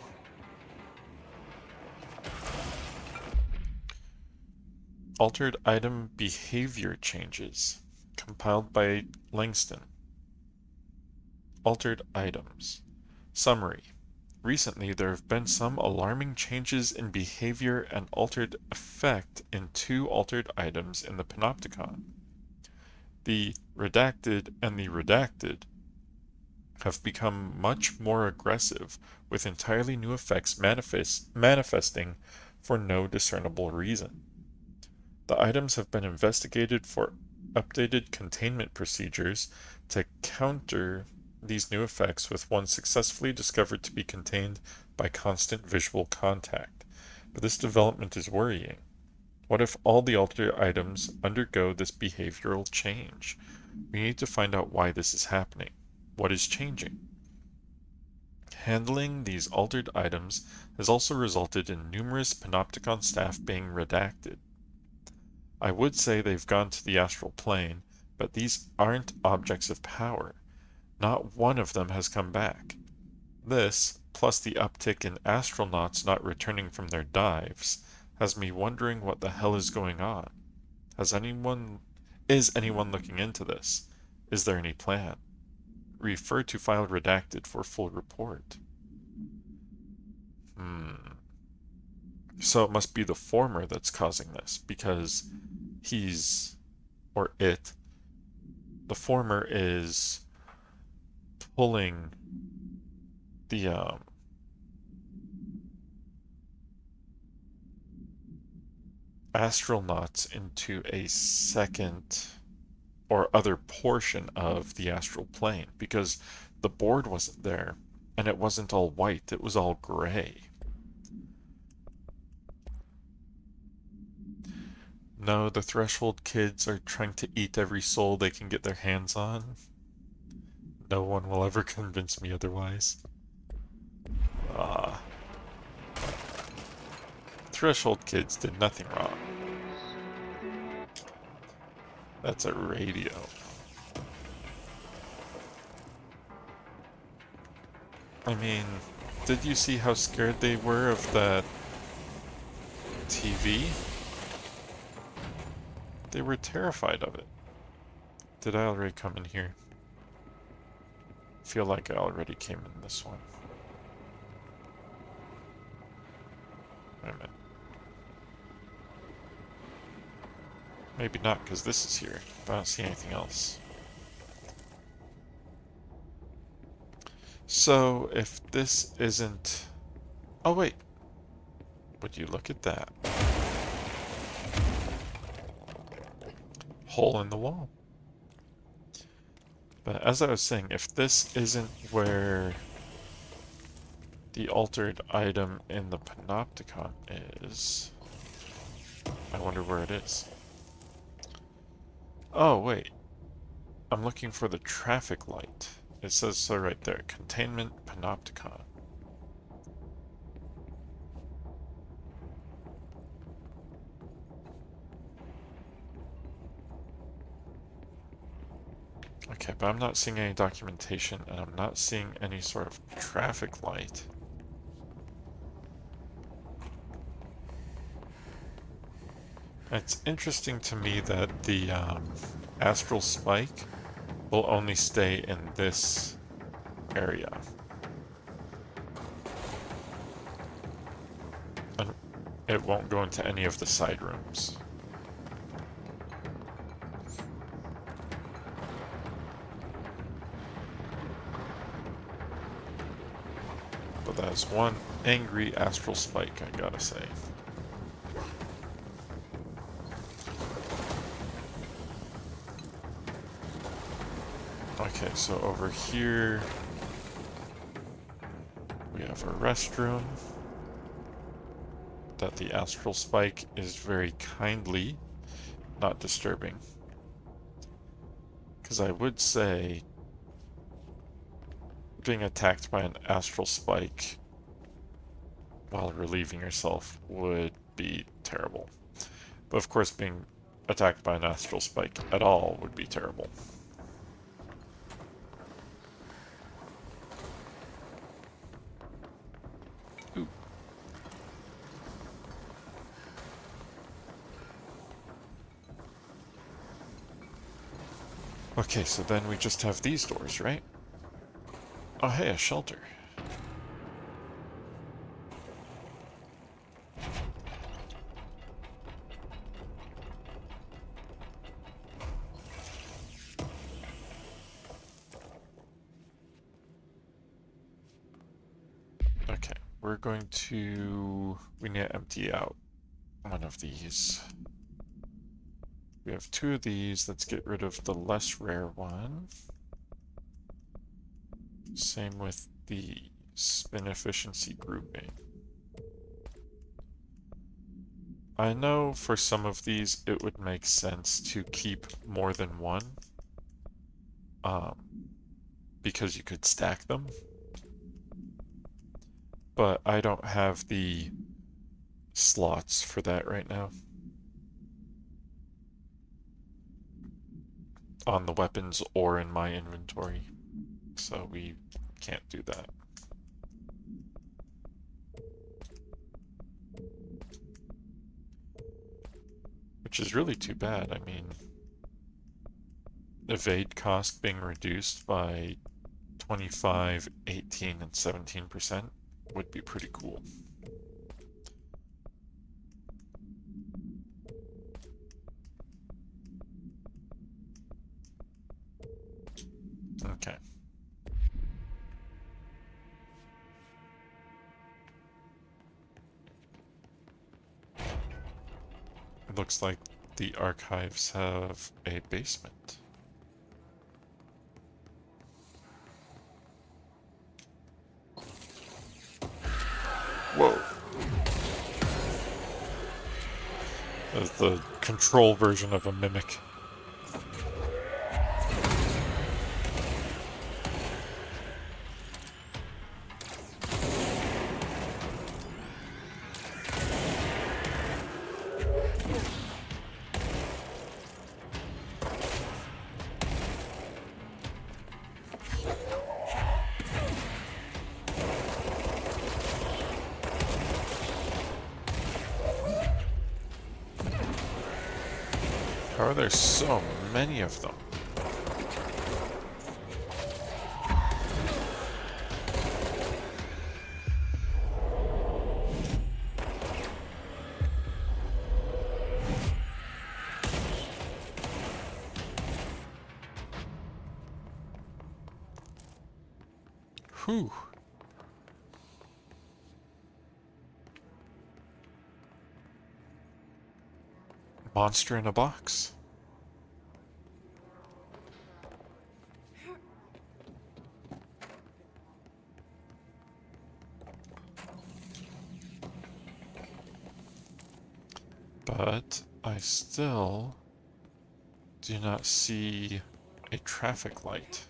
Altered item behavior changes. Compiled by Langston. Altered items. Summary. Recently, there have been some alarming changes in behavior and altered effect in 2 altered items in the Panopticon. The Redacted and the Redacted have become much more aggressive, with entirely new effects manifesting for no discernible reason. The items have been investigated for updated containment procedures to counter these new effects, with one successfully discovered to be contained by constant visual contact. But this development is worrying. What if all the altered items undergo this behavioral change? We need to find out why this is happening. What is changing? Handling these altered items has also resulted in numerous Panopticon staff being redacted. I would say they've gone to the astral plane, but these aren't objects of power. Not one of them has come back. This, plus the uptick in astronauts not returning from their dives, has me wondering what the hell is going on. Is anyone looking into this? Is there any plan? refer to file redacted for full report. So it must be the former that's causing this, because he's, or it, the former is pulling the astronauts into a second or other portion of the astral plane, because the board wasn't there and it wasn't all white, it was all gray. No, the Threshold kids are trying to eat every soul they can get their hands on. No one will ever convince me otherwise. Threshold kids did nothing wrong. That's a radio. I mean, did you see how scared they were of that TV? They were terrified of it. Did I already come in here? I feel like I already came in this one. Wait a minute. Maybe not, because this is here, but I don't see anything else. So, if this isn't... Oh, wait. Would you look at that? Hole in the wall. But as I was saying, if this isn't where the altered item in the Panopticon is, I wonder where it is. Oh, wait. I'm looking for the traffic light. It says so right there. Containment Panopticon. Okay, but I'm not seeing any documentation, and I'm not seeing any sort of traffic light. It's interesting to me that the astral spike will only stay in this area. And it won't go into any of the side rooms. But that is one angry astral spike, I gotta say. Okay, so over here we have a restroom that the astral spike is very kindly not disturbing. Because I would say being attacked by an astral spike while relieving yourself would be terrible. But of course, being attacked by an astral spike at all would be terrible. Ooh. Okay, so then we just have these doors, right? Oh, hey, a shelter. Okay, we're going to... we need to empty out one of these. We have two of these. Let's get rid of the less rare one. Same with the spin efficiency grouping. I know for some of these it would make sense to keep more than one, because you could stack them, but I don't have the slots for that right now on the weapons or in my inventory, so we can't do that. Which is really too bad. I mean, evade cost being reduced by 25, 18, and 17% would be pretty cool. Okay. It looks like the archives have a basement. Whoa. That's the control version of a mimic. How are there so many of them? Whew. Monster in a box. But I still do not see a traffic light.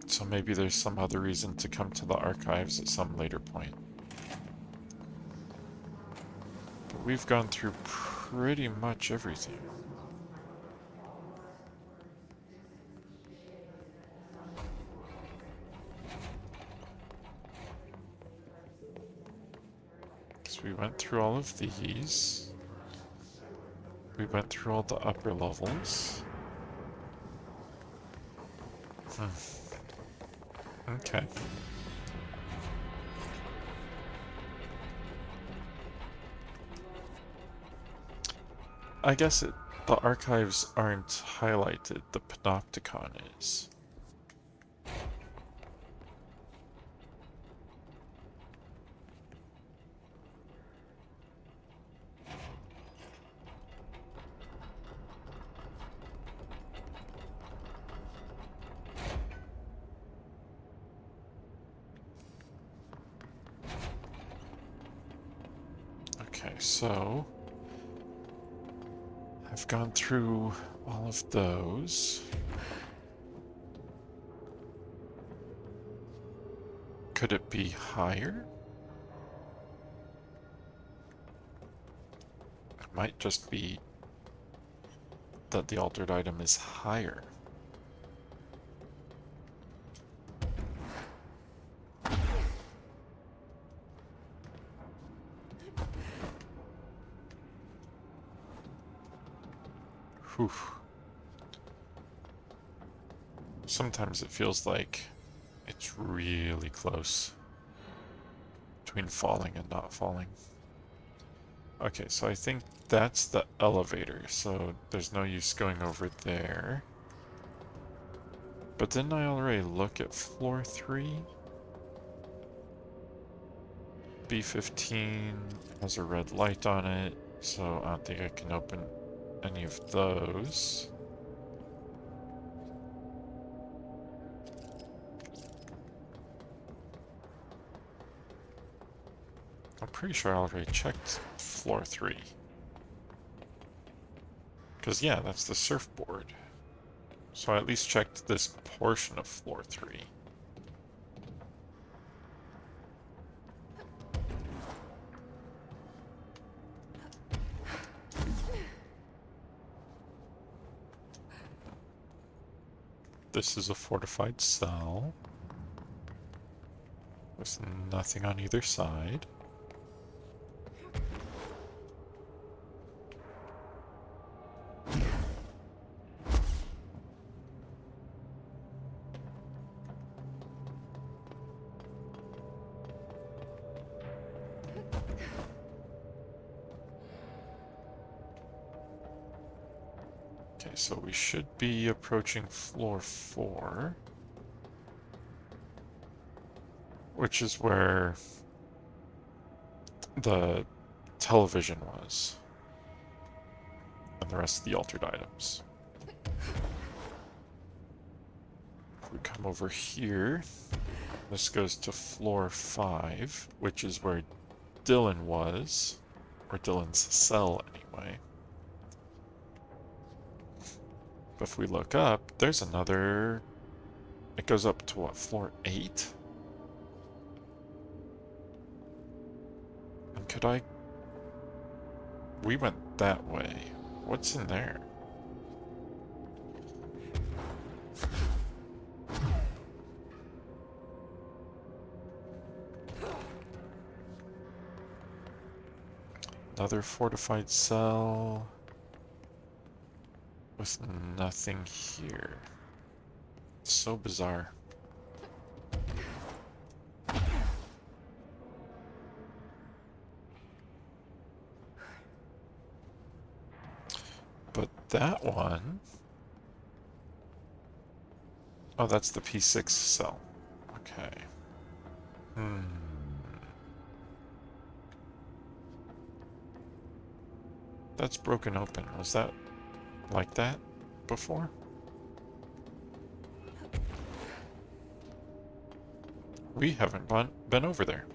So maybe there's some other reason to come to the archives at some later point. But we've gone through pretty much everything. So we went through all of these. We went through all the upper levels. Okay. I guess the archives aren't highlighted, the Panopticon is. Okay, so I've gone through all of those. Could it be higher? It might just be that the altered item is higher. Whew. Sometimes it feels like it's really close between falling and not falling. Okay, so I think that's the elevator, so there's no use going over there. But didn't I already look at floor 3? B15 has a red light on it, so I don't think I can open any of those. I'm pretty sure I already checked floor 3. Because, yeah, that's the surfboard. So I at least checked this portion of floor 3. This is a fortified cell with nothing on either side. Okay, so we should be approaching floor 4, which is where the television was, and the rest of the altered items. If we come over here, this goes to floor 5, which is where Dylan was, or Dylan's cell anyway. But if we look up, there's another... It goes up to what, floor 8? And could I... We went that way. What's in there? Another fortified cell with nothing here. It's so bizarre. But that one... Oh, that's the P6 cell. Okay. That's broken open. Was that like that before? We haven't been over there.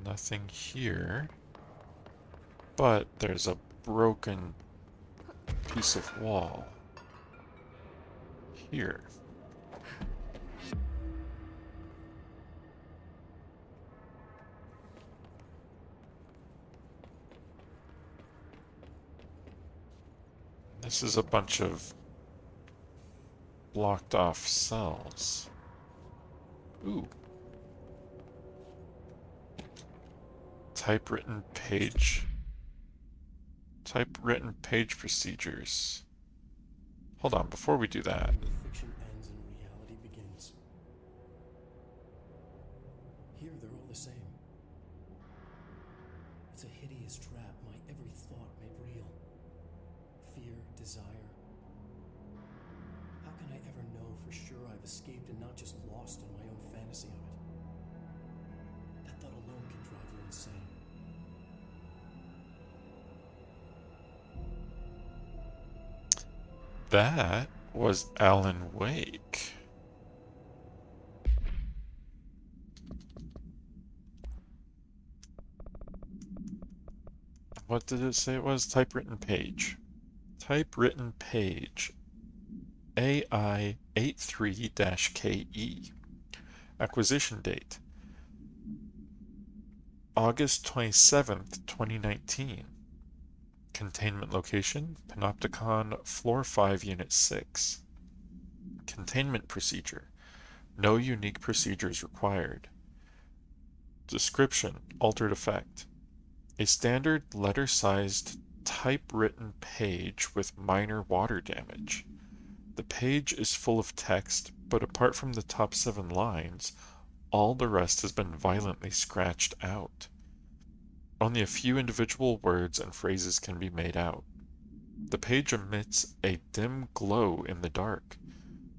Nothing here. But there's a broken piece of wall here. This is a bunch of blocked off cells. Ooh. Typewritten page procedures. Hold on, before we do that. Fiction ends and reality begins. Here they're all the same. It's a hideous trap my every thought made real. Fear, desire. How can I ever know for sure I've escaped and not just lost in my own fantasy of it? That thought alone can drive you insane. That was Alan Wake. What did it say it was? Typewritten page. Typewritten page. AI83-KE. Acquisition date. August 27th, 2019. Containment location, Panopticon Floor 5, Unit 6. Containment procedure. No unique procedures required. Description, altered effect. A standard letter-sized typewritten page with minor water damage. The page is full of text, but apart from the top 7 lines, all the rest has been violently scratched out. Only a few individual words and phrases can be made out. The page emits a dim glow in the dark.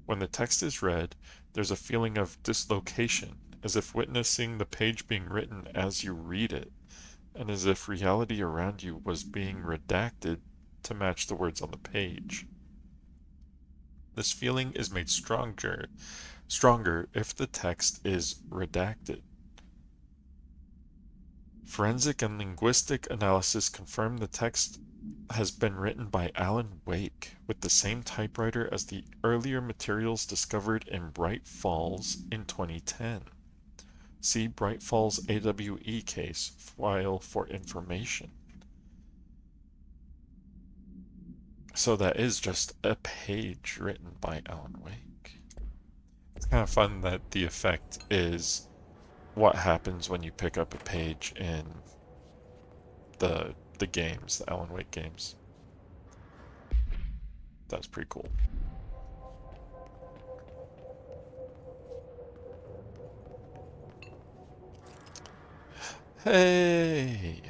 When the text is read, there's a feeling of dislocation, as if witnessing the page being written as you read it, and as if reality around you was being redacted to match the words on the page. This feeling is made stronger if the text is redacted. Forensic and linguistic analysis confirm the text has been written by Alan Wake with the same typewriter as the earlier materials discovered in Bright Falls in 2010. See Bright Falls AWE case file for information. So that is just a page written by Alan Wake. It's kind of fun that the effect is what happens when you pick up a page in the games, the Alan Wake games. That's pretty cool. Hey!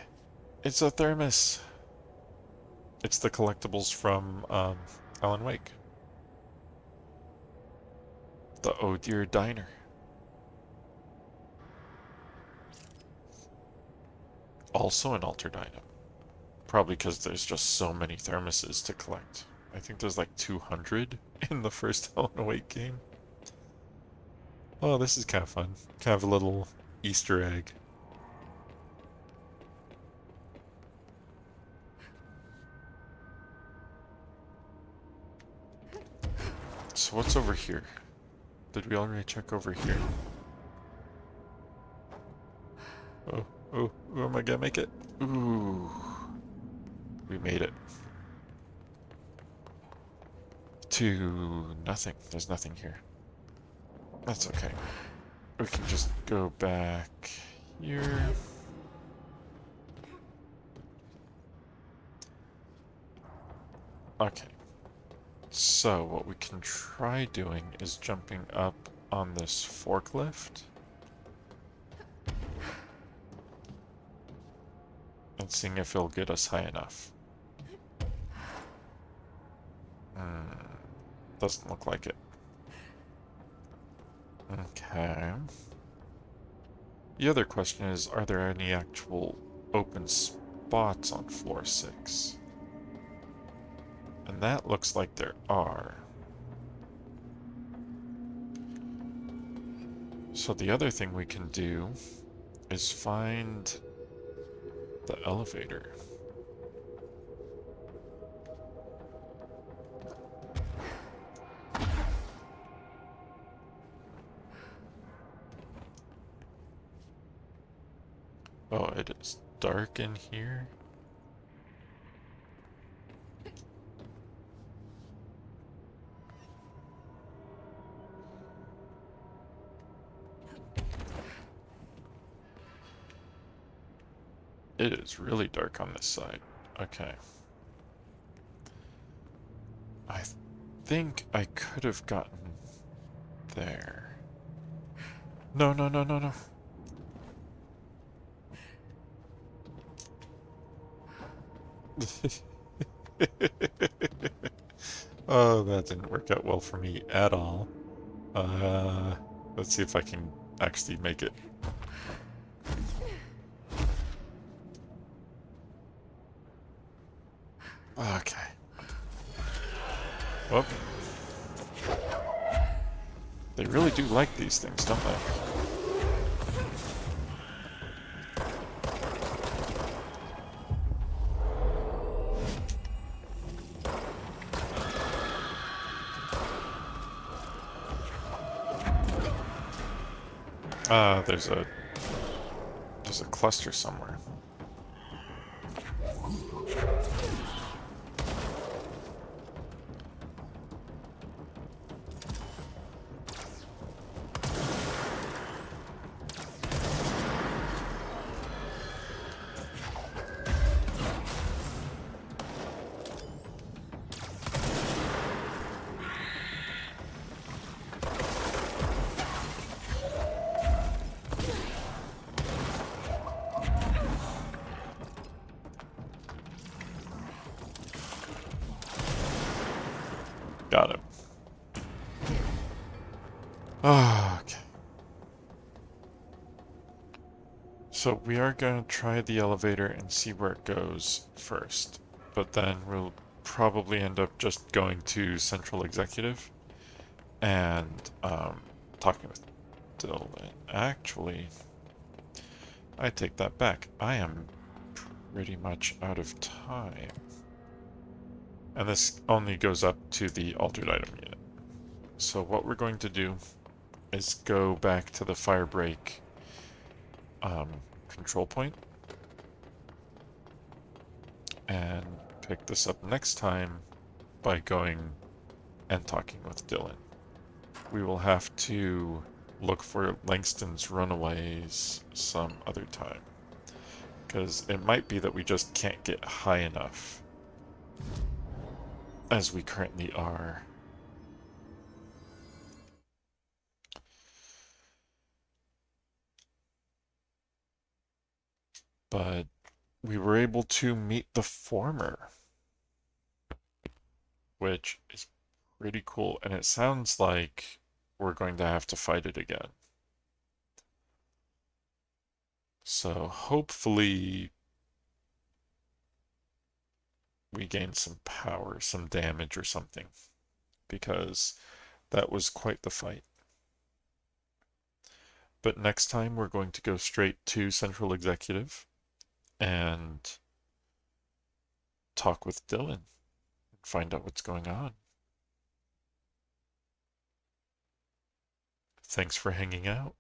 It's a thermos! It's the collectibles from Alan Wake. The Oh Dear Diner. Also an altered item. Probably because there's just so many thermoses to collect. I think there's like 200 in the first Alan Wake game. Oh, this is kind of fun. Kind of a little Easter egg. So what's over here? Did we already check over here? Oh, oh, am I gonna make it? Ooh. We made it. To nothing. There's nothing here. That's okay. We can just go back here. Okay. So what we can try doing is jumping up on this forklift and seeing if it'll get us high enough. Doesn't look like it. Okay. The other question is, are there any actual open spots on floor 6? And that looks like there are. So the other thing we can do is find the elevator. Oh, it is dark in here. It is really dark on this side. Okay. I think I could have gotten there. No, no, no, no, no. Oh, that didn't work out well for me at all. Let's see if I can actually make it. Okay. Well, they really do like these things, don't they? There's a cluster somewhere. Got it. Okay. So we are going to try the elevator and see where it goes first. But then we'll probably end up just going to Central Executive and talking with Dylan. Actually, I take that back. I am pretty much out of time. And this only goes up to the altered item unit. So what we're going to do is go back to the firebreak control point and pick this up next time by going and talking with Dylan. We will have to look for Langston's runaways some other time, because it might be that we just can't get high enough. as we currently are. But we were able to meet the former, which is pretty cool. And it sounds like we're going to have to fight it again. So hopefully we gain some power, some damage or something, because that was quite the fight. But next time we're going to go straight to Central Executive and talk with Dylan and find out what's going on. Thanks for hanging out.